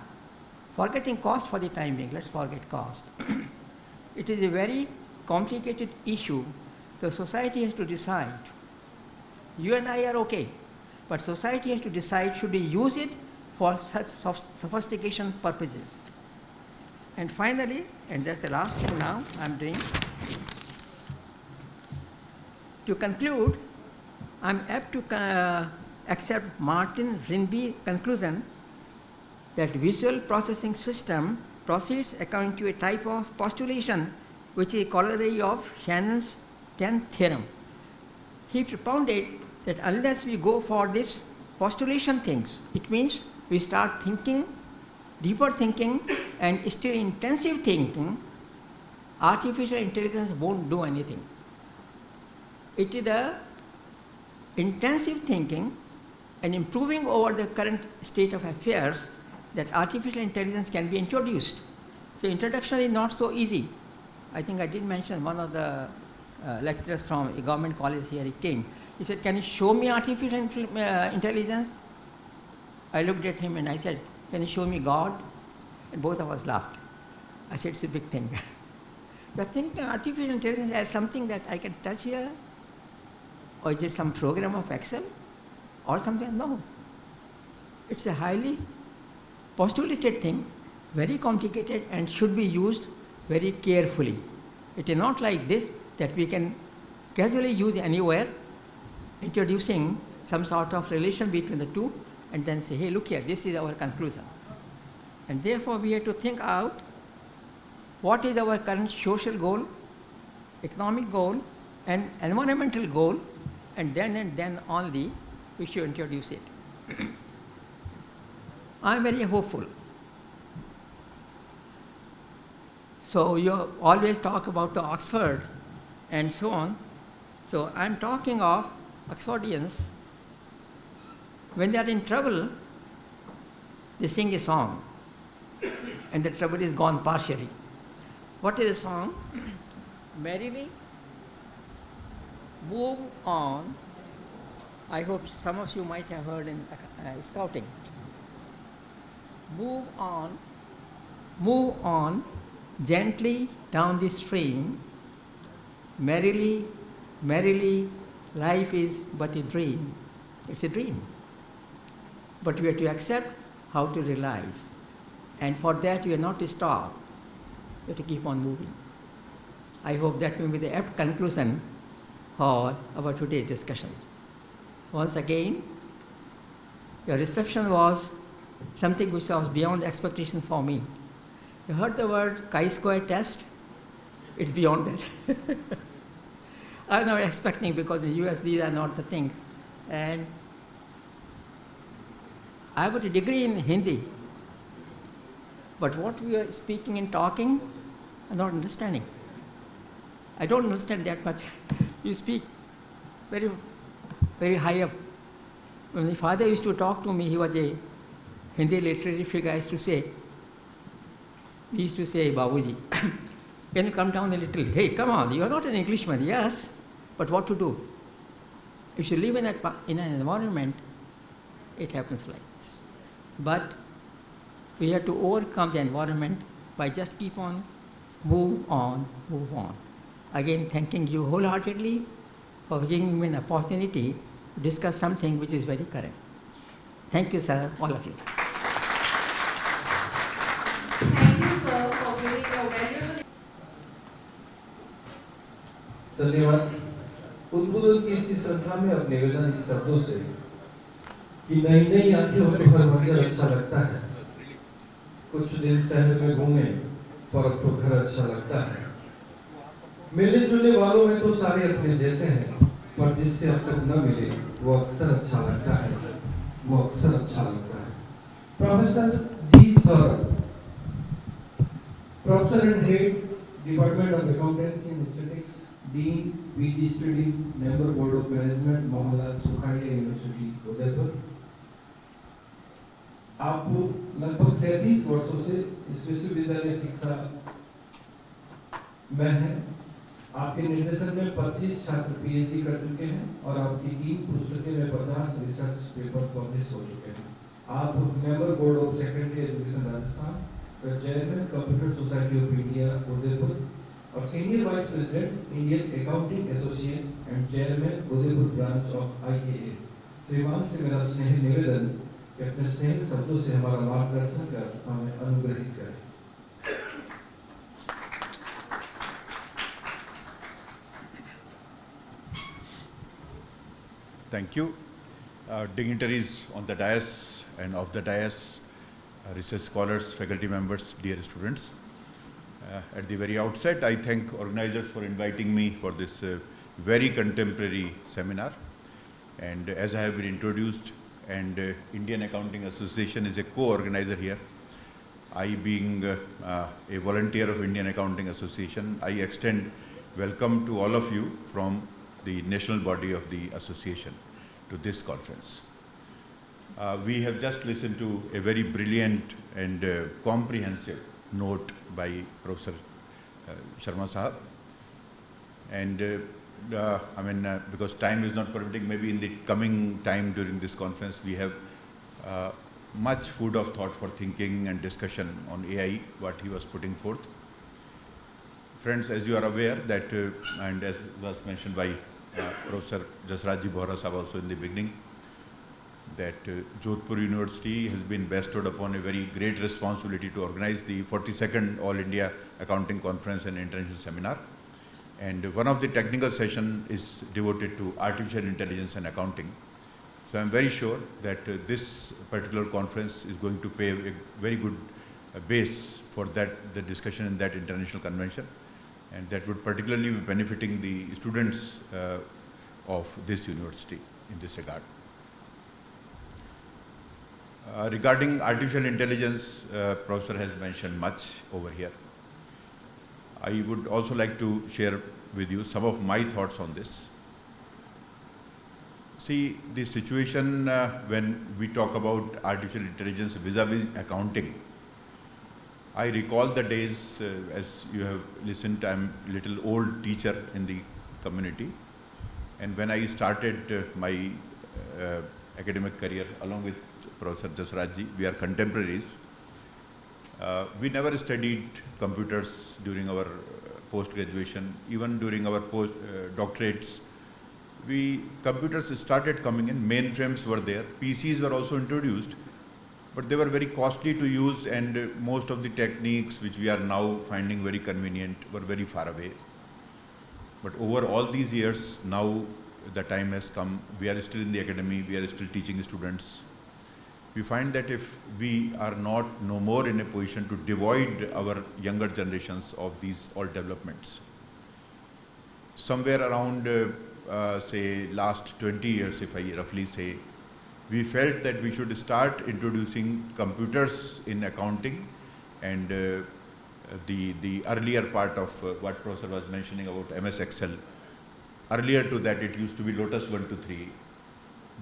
Forgetting cost for the time being, let's forget cost. It is a very complicated issue. The society has to decide. You and I are okay, but society has to decide should we use it for such sophistication purposes. And finally, and that's the last thing now I'm doing, to conclude, I'm apt to accept Martin Rinby's conclusion that visual processing system proceeds according to a type of postulation which is a corollary of Shannon's 10th theorem. He propounded that unless we go for this postulation things, it means we start thinking, deeper thinking and still intensive thinking, artificial intelligence won't do anything. It is the intensive thinking and improving over the current state of affairs that artificial intelligence can be introduced. So introduction is not so easy. I think I did mention one of the lecturers from a government college here, he came. He said, can you show me artificial intelligence? I looked at him and I said, can you show me God? And both of us laughed. I said, it's a big thing. You're thinking artificial intelligence as something that I can touch here? Or is it some program of Excel? Or something? No. It's a highly postulated thing, very complicated and should be used very carefully. It is not like this that we can casually use anywhere, introducing some sort of relation between the two and then say, hey, look here, this is our conclusion. And therefore, we have to think out what is our current social goal, economic goal, and environmental goal, and then only we should introduce it. I am very hopeful. So you always talk about the Oxford and so on. So I am talking of Oxfordians. When they are in trouble, they sing a song and the trouble is gone partially. What is the song? Merrily move on. I hope some of you might have heard in scouting. Move on, gently down the stream. Merrily, merrily, life is but a dream. It's a dream. But we have to accept how to realize. And for that, we are not to stop. We have to keep on moving. I hope that will be the apt conclusion for our today's discussion. Once again, your reception was something which was beyond expectation for me. You heard the word chi-square test? It's beyond that. I was not expecting because in the US these are not the things. And I got a degree in Hindi. But what we are speaking and talking, I'm not understanding. I don't understand that much. You speak very, very high up. When my father used to talk to me, he was a Hindi literary figure. I used to say, we used to say, Babuji, can you come down a little? Hey, come on, you are not an Englishman. Yes, but what to do? If you live in an environment, it happens like this. But we have to overcome the environment by just keep on, move on, move on. Again, thanking you wholeheartedly for giving me an opportunity to discuss something which is very current. Thank you, sir, all of you. Thank you, sir, for giving your valuable. धन्यवाद। उद्बोधन की इसी श्रृंखला में अब निवेदन इन शब्दों से कि नई नई आंखें और हर मंजर अच्छा लगता है, कुछ दिन शहर में घूमे पर अब तो घर अच्छा लगता है। मिलने जुलने वालों में तो सारे अपने जैसे हैं, पर जिससे अब तक न मिले वो अक्सर अच्छा लगता है, वो अक्सर अच्छा लगता है। Professor G Saurabh, professor and head department of accountancy and statistics, dean PG studies, member board of management, Mohanlal Sukhadia university Udaipur. आप लगभग 37 वर्षों से इस विश्वविद्यालय शिक्षा में हैं। आपके निर्देशन में 25 छात्र पीएचडी कर चुके हैं और आपकी 3 पुस्तकें में 50 रिसर्च पेपर पब्लिश हो चुके हैं। आप member board of secondary education Rajasthan, chairman computer society of India Udaipur और senior vice president Indian accounting association and chairman Udaipur branch of IAA. श्रीमान से मेरा स्नेह निवेदन कि अपने स्नेह शब्दों से हमारा मार्गदर्शन कर हमें अनुग्रहित करें। Thank you. Dignitaries on the dais and off the dais, research scholars, faculty members, dear students. At the very outset, I thank organizers for inviting me for this very contemporary seminar. And as I have been introduced, and Indian Accounting Association is a co-organizer here. I being a volunteer of Indian Accounting Association, I extend welcome to all of you from the national body of the association to this conference. We have just listened to a very brilliant and comprehensive note by Professor Sharma Sahab. And because time is not permitting, maybe in the coming time during this conference, we have much food of thought for thinking and discussion on AI, what he was putting forth. Friends, as you are aware that, and as was mentioned by Professor Jasrajji Bohra Sahab also in the beginning, that Jodhpur University has been bestowed upon a very great responsibility to organize the 42nd All India Accounting Conference and International Seminar. And one of the technical sessions is devoted to artificial intelligence and accounting. So I'm very sure that this particular conference is going to pave a very good base for that, the discussion in that international convention. And that would particularly be benefiting the students of this university in this regard. Regarding artificial intelligence, Professor has mentioned much over here. I would also like to share with you some of my thoughts on this. See, the situation when we talk about artificial intelligence vis-a-vis accounting, I recall the days, as you have listened, I'm a little old teacher in the community. And when I started my academic career along with Professor Jasrajji, we are contemporaries. We never studied computers during our post-graduation, even during our post-doctorates. Computers started coming in, mainframes were there, PCs were also introduced, but they were very costly to use, and most of the techniques which we are now finding very convenient were very far away. But over all these years, now the time has come, we are still in the academy, we are still teaching students. We find that if we are no more in a position to devoid our younger generations of these all developments, somewhere around say last 20 years, if I roughly say, we felt that we should start introducing computers in accounting, and the earlier part of what Professor was mentioning about MS Excel, earlier to that it used to be Lotus 1, 2, 3.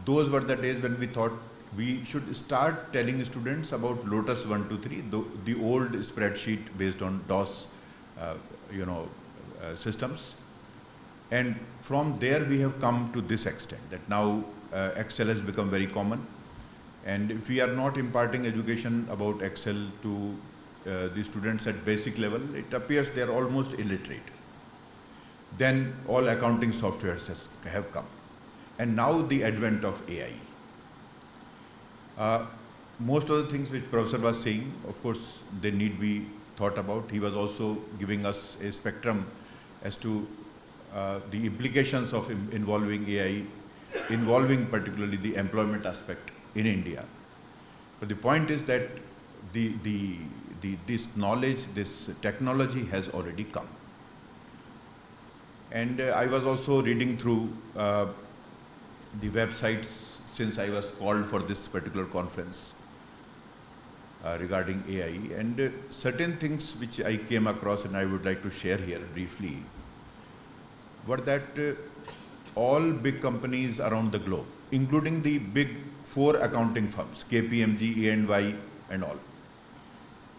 Those were the days when we thought we should start telling students about Lotus 1, 2, 3, the old spreadsheet based on DOS, systems. And from there we have come to this extent that now Excel has become very common. And if we are not imparting education about Excel to the students at basic level, it appears they are almost illiterate. Then all accounting softwares have come. And now the advent of AI. Most of the things which Professor was saying, of course, they need be thought about. He was also giving us a spectrum as to the implications of involving AI, involving particularly the employment aspect in India. But the point is that this knowledge, this technology has already come. And I was also reading through the websites since I was called for this particular conference regarding AI, and certain things which I came across and I would like to share here briefly were that all big companies around the globe, including the big 4 accounting firms, KPMG, J.N.V.U. and all,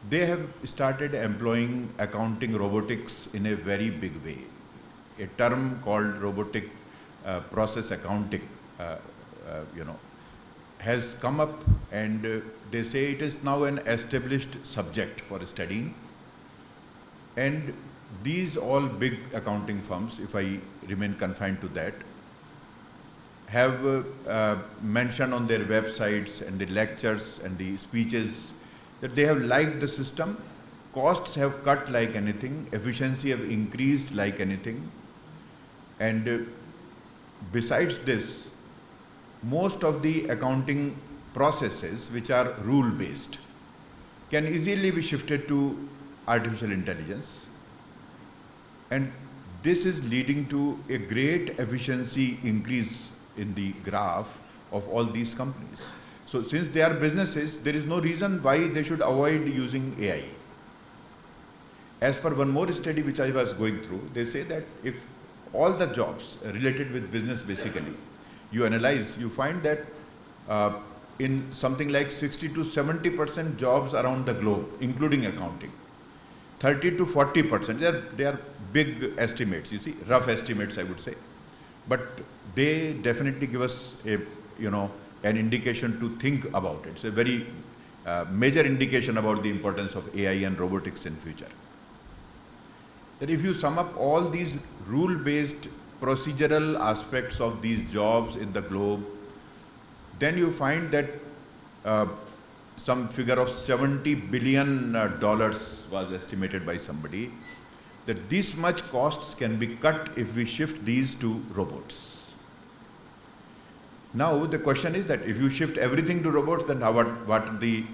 they have started employing accounting robotics in a very big way. A term called robotic process accounting, has come up, and they say it is now an established subject for studying. And these all big accounting firms, if I remain confined to that, have mentioned on their websites and the lectures and the speeches that they have liked the system. Costs have cut like anything, efficiency have increased like anything, and besides this, most of the accounting processes which are rule-based can easily be shifted to artificial intelligence, and this is leading to a great efficiency increase in the graph of all these companies. So since they are businesses, there is no reason why they should avoid using AI. As per one more study which I was going through, they say that if all the jobs related with business basically, you analyze, you find that in something like 60 to 70% jobs around the globe, including accounting, 30 to 40%, they are big estimates, you see, rough estimates I would say, but they definitely give us a, an indication to think about it. It's a very major indication about the importance of AI and robotics in future. That if you sum up all these rule-based procedural aspects of these jobs in the globe, then you find that some figure of $70 billion was estimated by somebody, that this much costs can be cut if we shift these to robots. Now the question is that if you shift everything to robots, then what the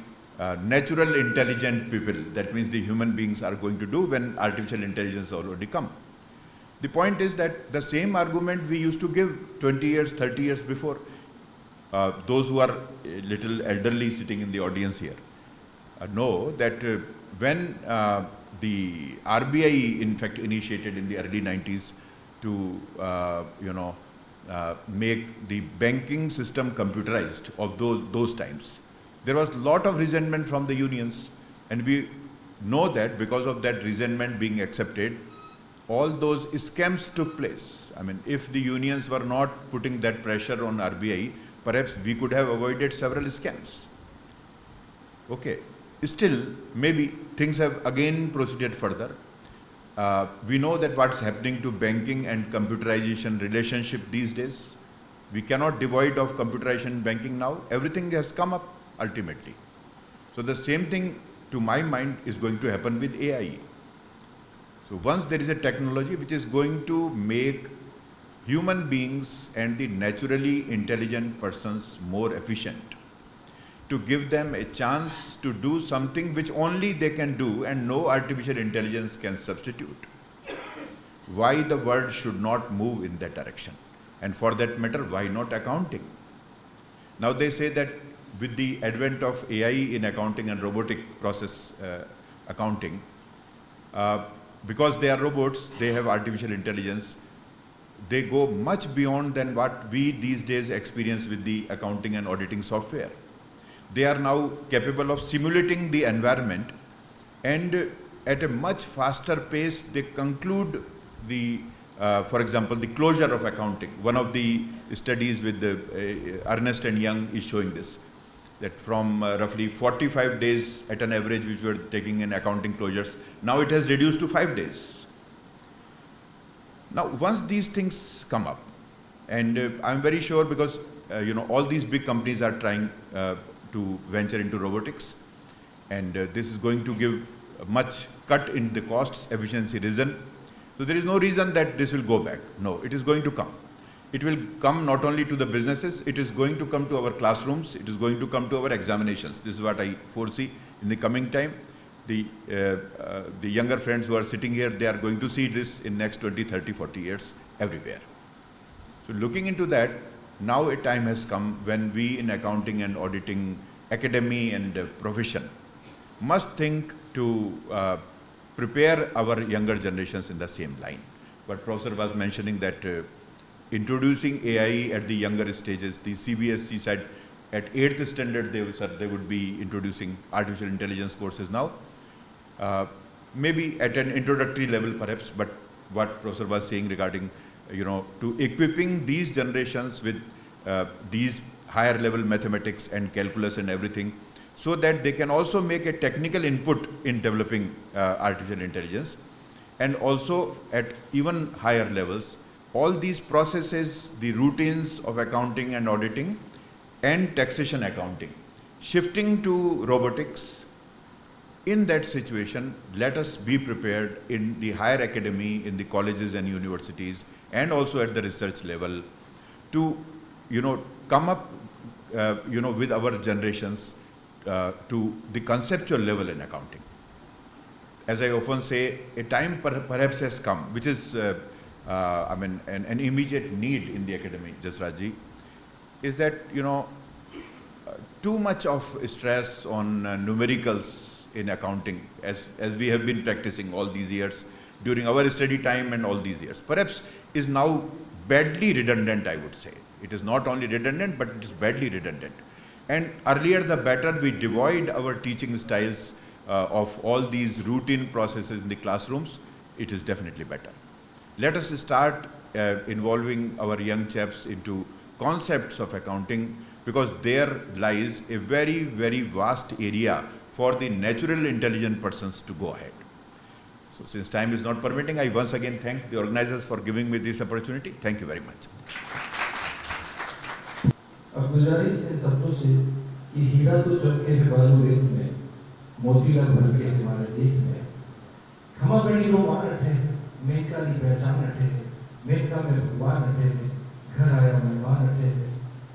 natural intelligent people, that means the human beings, are going to do when artificial intelligence already come? The point is that the same argument we used to give 20 years, 30 years before. Those who are a little elderly sitting in the audience here know that when the RBI in fact initiated in the early 90s to make the banking system computerized of those times, there was a lot of resentment from the unions, and we know that because of that resentment being accepted, all those scams took place. I mean, if the unions were not putting that pressure on RBI, perhaps we could have avoided several scams. Okay, still maybe things have again proceeded further. We know that what's happening to banking and computerization relationship these days. We cannot divide of computerization banking now. Everything has come up ultimately. So the same thing to my mind is going to happen with AI. So once there is a technology which is going to make human beings and the naturally intelligent persons more efficient, to give them a chance to do something which only they can do and no artificial intelligence can substitute, why the world should not move in that direction? And for that matter, why not accounting? Now they say that with the advent of AI in accounting and robotic process accounting, because they are robots, they have artificial intelligence, they go much beyond than what we these days experience with the accounting and auditing software. They are now capable of simulating the environment, and at a much faster pace they conclude the, for example, the closure of accounting. One of the studies with the Ernst & Young is showing this, that from roughly 45 days at an average which we were taking in accounting closures, now it has reduced to 5 days. Now, once these things come up, and I'm very sure because all these big companies are trying to venture into robotics, and this is going to give a much cut in the costs, efficiency risen. So there is no reason that this will go back. No, it is going to come. It will come not only to the businesses, it is going to come to our classrooms, it is going to come to our examinations. This is what I foresee in the coming time. The younger friends who are sitting here, they are going to see this in next 20, 30, 40 years everywhere. So looking into that, now a time has come when we in accounting and auditing, academy and profession must think to prepare our younger generations in the same line. But Professor was mentioning that introducing AI at the younger stages, the CBSE said at 8th standard they would be introducing artificial intelligence courses now. Maybe at an introductory level perhaps, but what Professor was saying regarding to equipping these generations with these higher level mathematics and calculus and everything, so that they can also make a technical input in developing artificial intelligence, and also at even higher levels, all these processes, the routines of accounting and auditing and taxation accounting, shifting to robotics. In that situation, let us be prepared in the higher academy, in the colleges and universities, and also at the research level to, come up, with our generations to the conceptual level in accounting. As I often say, a time perhaps has come, which is, an immediate need in the academy, Jasrajji, is that, too much of stress on numericals in accounting, as we have been practicing all these years during our study time and all these years, perhaps is now badly redundant, I would say. It is not only redundant, but it is badly redundant. And earlier the better we divide our teaching styles of all these routine processes in the classrooms, it is definitely better. Let us start involving our young chaps into concepts of accounting, because there lies a very, very vast area for the natural intelligent persons to go ahead. So since time is not permitting, I once again thank the organizers for giving me this opportunity. Thank you very much. अब गुजारिश इन शब्दों से कि हीरा तो चमके है बालू रेत में, मोतीला भर के हमारे देश में, खमागणी रो मान अठे, मेनका की पहचान अठे, मेनका में भगवान अठे, घर आया मेहमान अठे,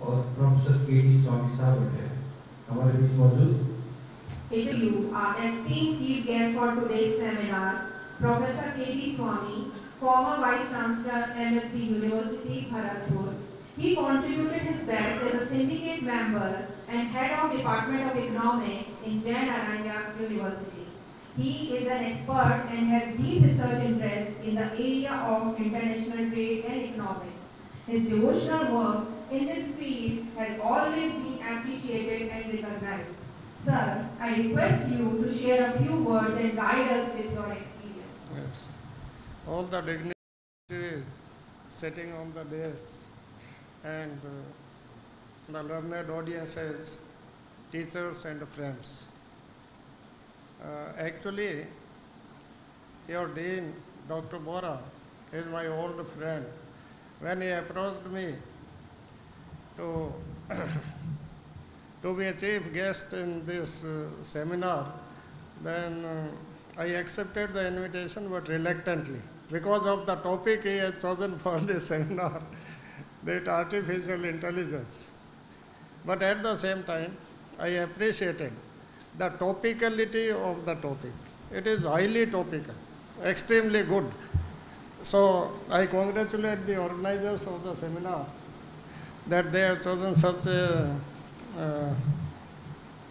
और प्रोफेसर के.डी. स्वामी साहब अठे, हमारे बीच मौजूद। You, our esteemed chief guest for today's seminar, Professor K.D. Swami, former Vice Chancellor, MSc University, Bharatpur. He contributed his best as a syndicate member and head of Department of Economics in J.N.V.U University. He is an expert and has deep research interest in the area of international trade and economics. His devotional work in this field has always been appreciated and recognized. Sir, I request you to share a few words and guide us with your experience. Yes. All the dignitaries sitting on the dais and the learned audiences, teachers and friends. Actually, your Dean, Dr. Bora, is my old friend. When he approached me to to be a chief guest in this seminar, then I accepted the invitation, but reluctantly, because of the topic he had chosen for this seminar, that artificial intelligence. But at the same time, I appreciated the topicality of the topic. It is highly topical, extremely good. So I congratulate the organizers of the seminar that they have chosen such a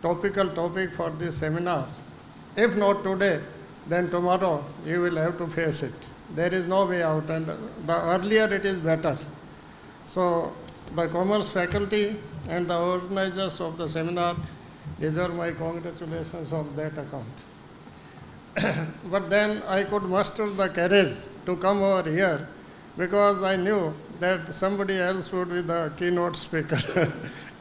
topical topic for this seminar. If not today, then tomorrow you will have to face it. there is no way out, and the earlier it is better. So the commerce faculty and the organizers of the seminar deserve my congratulations on that account. But then I could muster the courage to come over here because I knew that somebody else would be the keynote speaker.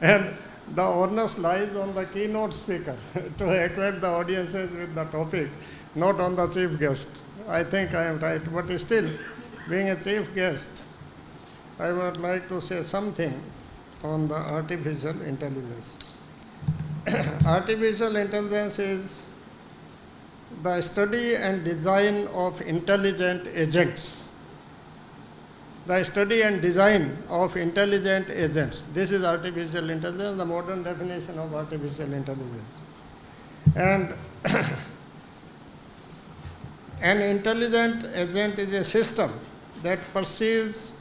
And the onus lies on the keynote speaker to acquaint the audiences with the topic, not on the chief guest. I think I am right, but still, being a chief guest, I would like to say something on the artificial intelligence. Artificial intelligence is the study and design of intelligent agents. The study and design of intelligent agents. This is artificial intelligence, the modern definition of artificial intelligence. And an intelligent agent is a system that perceives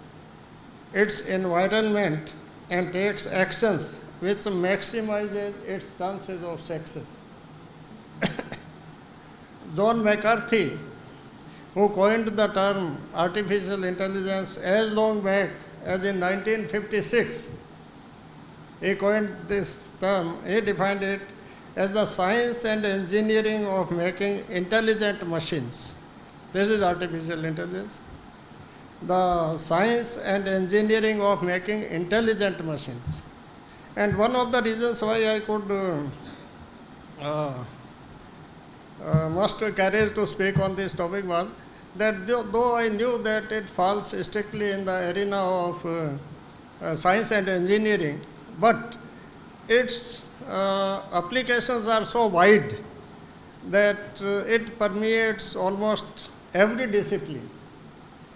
its environment and takes actions which maximizes its chances of success. John McCarthy, who coined the term artificial intelligence as long back as in 1956, he coined this term, he defined it as the science and engineering of making intelligent machines. This is artificial intelligence. The science and engineering of making intelligent machines. And one of the reasons why I could muster courage to speak on this topic was that though I knew that it falls strictly in the arena of science and engineering, but its applications are so wide that it permeates almost every discipline,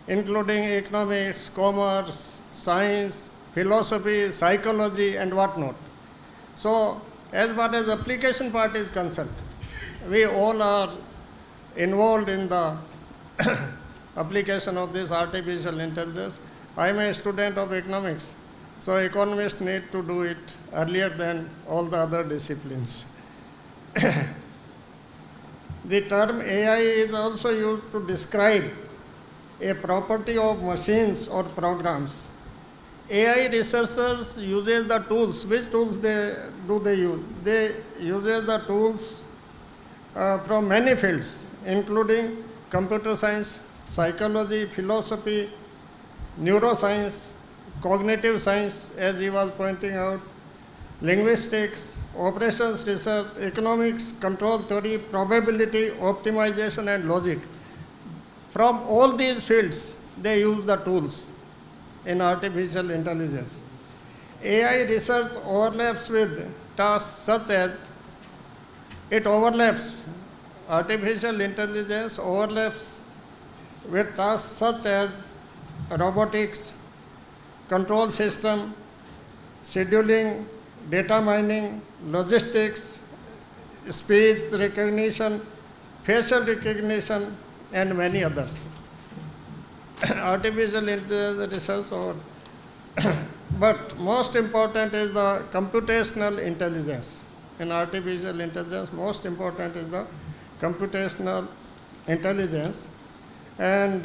including economics, commerce, science, philosophy, psychology, and whatnot. So, as far as application part is concerned, we all are involved in the application of this artificial intelligence. I am a student of economics, so economists need to do it earlier than all the other disciplines. The term AI is also used to describe a property of machines or programs. AI researchers uses the tools. Which tools they use? They use the tools from many fields, including computer science, psychology, philosophy, neuroscience, cognitive science, as he was pointing out, linguistics, operations research, economics, control theory, probability, optimization, and logic. From all these fields, they use the tools in artificial intelligence. AI research overlaps with tasks such as artificial intelligence overlaps with tasks such as robotics, control system, scheduling, data mining, logistics, speech recognition, facial recognition, and many others. Artificial intelligence research over. But most important is the computational intelligence. In artificial intelligence, most important is the computational intelligence. And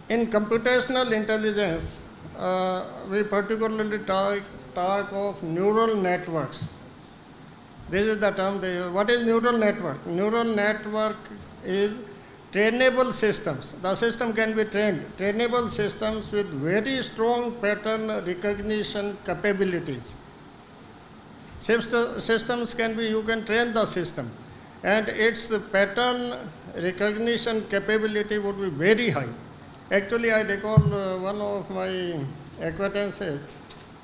in computational intelligence, we particularly talk of neural networks. This is the term they use. What is neural network? Neural network is trainable systems. The system can be trained. Trainable systems with very strong pattern recognition capabilities. Systems can be, you can train the system, and its pattern recognition capability would be very high. Actually, I recall one of my acquaintances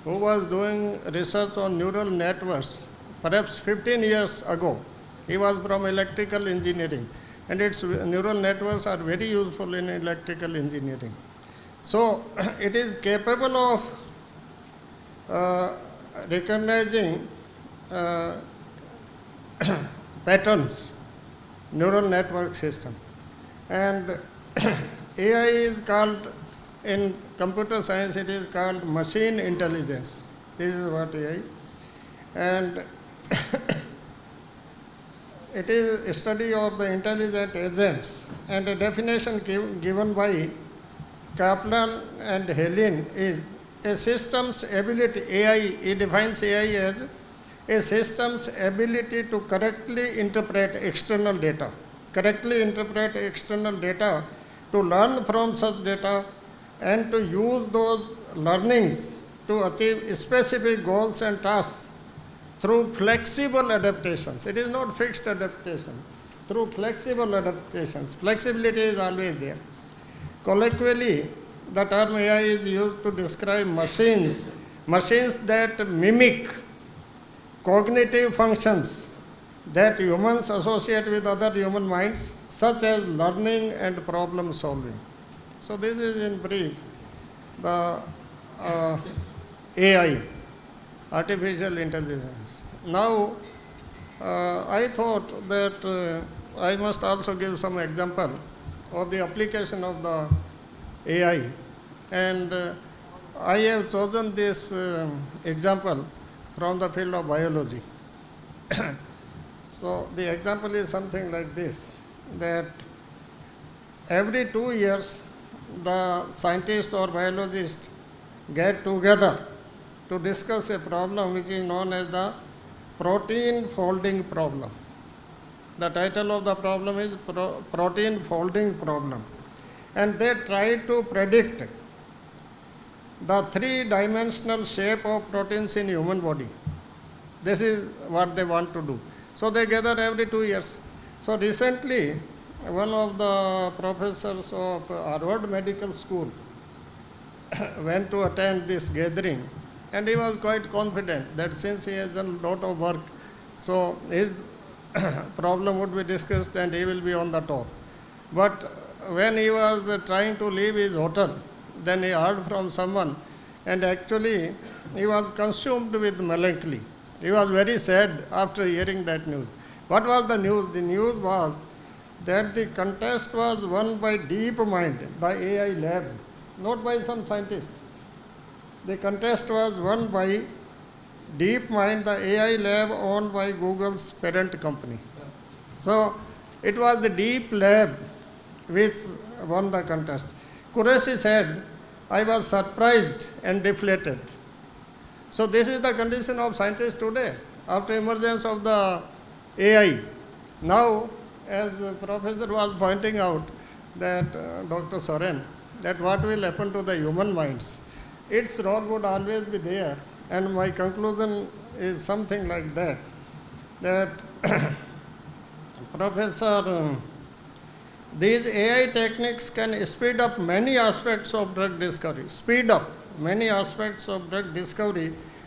who was doing research on neural networks perhaps 15 years ago. He was from electrical engineering, and its neural networks are very useful in electrical engineering. So, it is capable of recognizing patterns, neural network system. And AI is called, in computer science, it is called machine intelligence. This is what AI. And it is a study of the intelligent agents, and a definition given by Kaplan and Helin is a system's ability, AI, he defines AI as a system's ability to correctly interpret external data, to learn from such data and to use those learnings to achieve specific goals and tasks through flexible adaptations. It is not fixed adaptation, through flexible adaptations. Flexibility is always there. Colloquially, the term AI is used to describe machines that mimic cognitive functions that humans associate with other human minds, such as learning and problem solving. So this is in brief the AI, artificial intelligence. Now, I thought that I must also give some example of the application of the AI, and I have chosen this example from the field of biology. So the example is something like this, that every 2 years the scientists or biologists get together to discuss a problem which is known as the protein folding problem. The title of the problem is protein folding problem, and they try to predict the three-dimensional shape of proteins in human body. This is what they want to do. So they gather every 2 years. So recently, one of the professors of Harvard Medical School went to attend this gathering, and he was quite confident that since he has done a lot of work, so his problem would be discussed and he will be on the top. But when he was trying to leave his hotel, then he heard from someone, and actually he was consumed with melancholy. He was very sad after hearing that news. What was the news? The news was that the contest was won by DeepMind, the AI lab, not by some scientist. The contest was won by DeepMind, the AI lab owned by Google's parent company. So it was the Deep Lab which won the contest. Qureshi said, I was surprised and deflated. So this is the condition of scientists today after emergence of the AI. Now, as the professor was pointing out, that Dr. Soren, that what will happen to the human minds, its role would always be there. And my conclusion is something like that, that Professor, these AI techniques can speed up many aspects of drug discovery,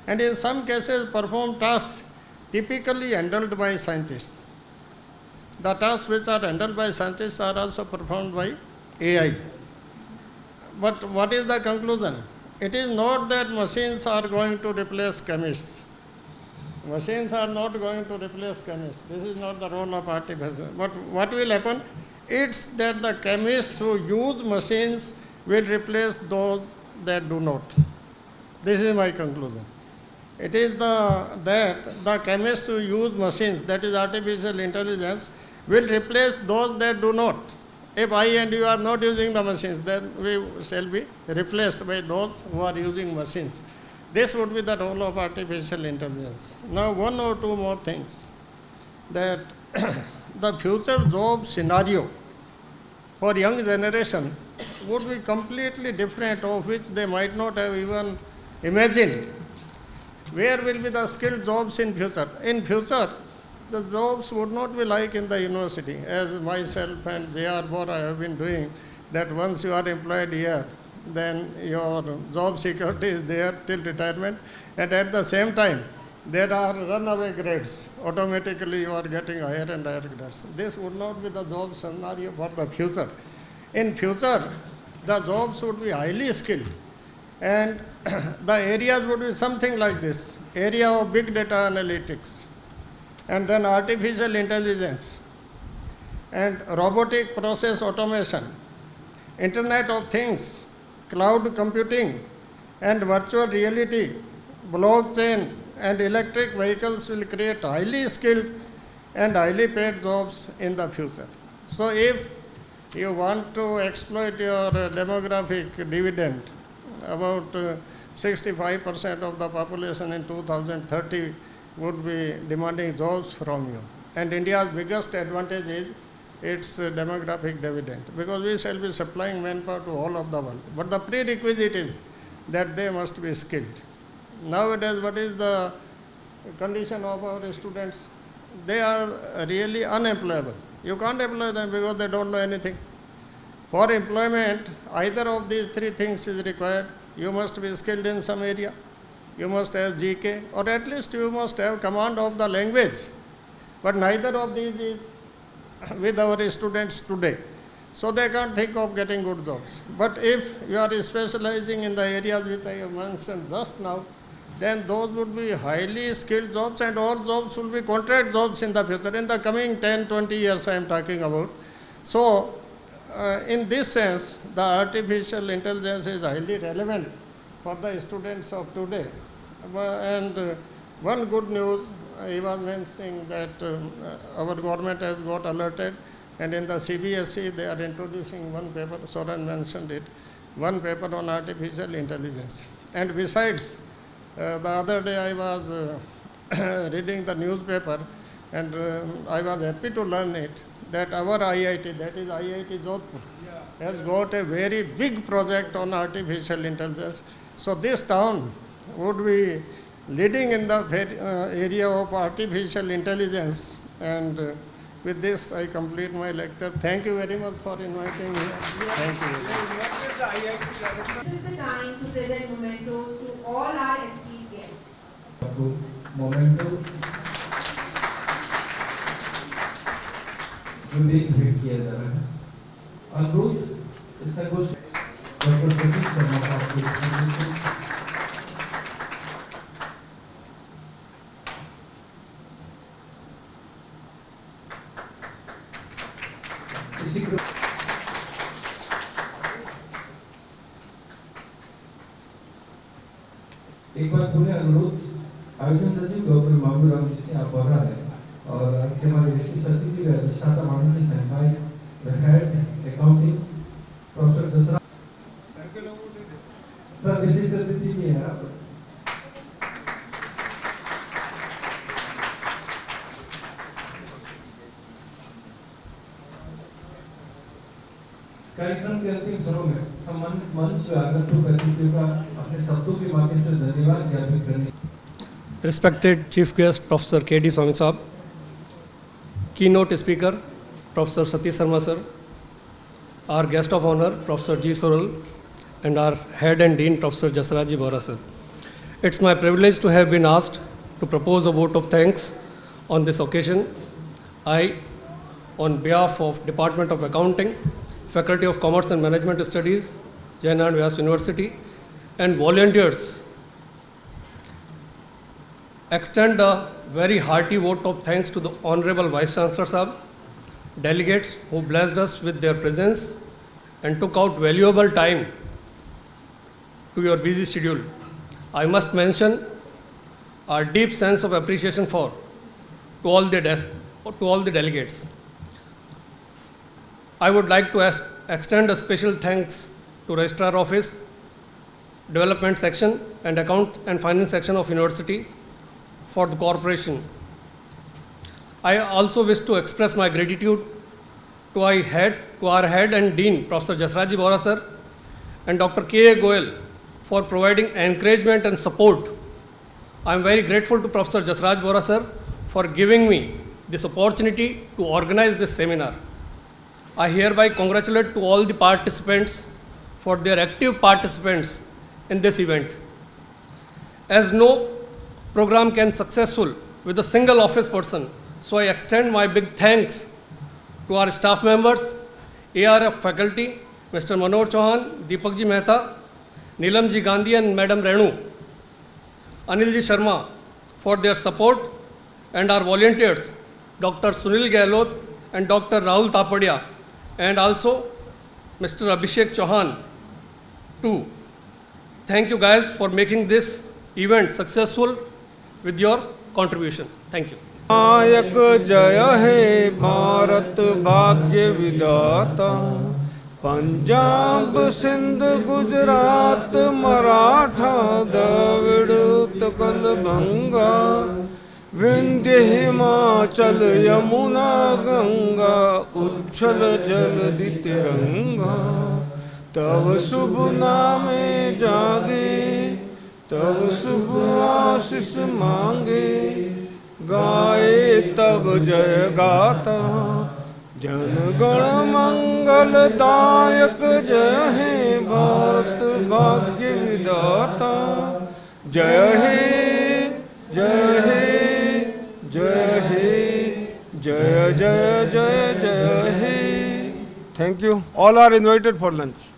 and in some cases perform tasks typically handled by scientists. The tasks which are handled by scientists are also performed by AI. But what is the conclusion? It is not that machines are going to replace chemists. Machines are not going to replace chemists. This is not the role of artificial. But what will happen? It's that the chemists who use machines will replace those that do not. This is my conclusion. It is that the chemists who use machines, that is artificial intelligence, will replace those that do not. If I and you are not using the machines, then we shall be replaced by those who are using machines. This would be the role of artificial intelligence. Now, one or two more things. That the future job scenario for young generation would be completely different, of which they might not have even imagined. Where will be the skilled jobs in future? In future, the jobs would not be like in the university, as myself and J.R. Bora have been doing, that once you are employed here, then your job security is there till retirement, and at the same time, there are runaway grades. Automatically you are getting higher and higher grades. This would not be the job scenario for the future. In future, the jobs would be highly skilled, and the areas would be something like this: area of big data analytics, and then artificial intelligence, and robotic process automation, Internet of Things, cloud computing, and virtual reality, blockchain, and electric vehicles will create highly skilled and highly paid jobs in the future. So if you want to exploit your demographic dividend, about 65% of the population in 2030 would be demanding jobs from you. And India's biggest advantage is its demographic dividend, because we shall be supplying manpower to all of the world. But the prerequisite is that they must be skilled. Nowadays, what is the condition of our students? They are really unemployable. You can't employ them because they don't know anything. For employment, either of these three things is required. You must be skilled in some area. You must have GK, or at least you must have command of the language. But neither of these is with our students today. So they can't think of getting good jobs. But if you are specializing in the areas which I have mentioned just now, then those would be highly skilled jobs, and all jobs will be contract jobs in the future, in the coming 10, 20 years I am talking about. So in this sense, the artificial intelligence is highly relevant for the students of today. And one good news, he was mentioning that our government has got alerted, and in the CBSE they are introducing one paper, Soren mentioned it, one paper on artificial intelligence. And besides, the other day I was reading the newspaper, and I was happy to learn it, that our IIT, that is IIT Jodhpur, has got a very big project on artificial intelligence. So this town would be leading in the area of artificial intelligence. And with this, I complete my lecture. Thank you very much for inviting me. Thank you very much. This is the time to present mementos to all our esteemed guests. Memento भेंट किया जा रहा है। अनुरोध इस संगोष्ठी doctor Satish Sharma साहब को एक बार पुनः अनुरोध आयोजन सचिव डॉक्टर मामू राम जी से आप बढ़ रहा है और आज के हमारे विशिष्ट अतिथि अधिष्ठाता वाणिज्य संकाय हेड अकाउंटिंग प्रोफेसर जसरा सर विशिष्ट अतिथि भी हैं आप। कार्यक्रम के अंतिम क्षणों में सम्मानित मंच पे आगंतुक अतिथियों का अपने शब्दों के माध्यम से धन्यवाद ज्ञापित करने। Respected Chief Guest Professor K.D. Swami Sahab, Keynote Speaker Professor Satish Sharma Sir, our Guest of Honor Professor G. Sorrell, and our Head and Dean Professor Jasraji Bora Sir. It's my privilege to have been asked to propose a vote of thanks on this occasion. I, on behalf of Department of Accounting, Faculty of Commerce and Management Studies, J.N.V.U University, and volunteers, extend a very hearty vote of thanks to the Honorable Vice Chancellor Sahab, delegates who blessed us with their presence and took out valuable time to your busy schedule. I must mention our deep sense of appreciation to all the delegates. I would like to extend a special thanks to Registrar Office, Development Section, and Account and Finance Section of University for the cooperation. I also wish to express my gratitude to our head and Dean, Professor Jasraji Bora Sir, and Dr. K.A. Goyal for providing encouragement and support. I am very grateful to Professor Jasraj Bora Sir for giving me this opportunity to organize this seminar. I hereby congratulate to all the participants for their active participants in this event. As no program can successful with a single office person, so I extend my big thanks to our staff members, ARF faculty, Mr. Manoj Chauhan, Deepak Ji Mehta, Neelam Ji Gandhi and Madam Renu, Anil Ji Sharma for their support, and our volunteers, Dr. Sunil Gehlot and Dr. Rahul Tapadia, and also Mr. Abhishek Chauhan too. Thank you guys for making this event successful with your contribution. Thank you. नायक जय हे भारत भाग्य विधाता, पंजाब सिंध गुजरात मराठा द्रविड़ उत्कल बंगा, विंध्य हिमाचल यमुना गंगा, उच्छल जलधि तिरंगा। तव शुभ नामे जागे, तव शुभ आशीष मांगे, गाए तब जय गाता, जन गण मंगल दायक जय हे भारत भाग्य विधाता। जय हे जय हे जय हे जय जय जय जय हे। Thank you. All are invited for lunch.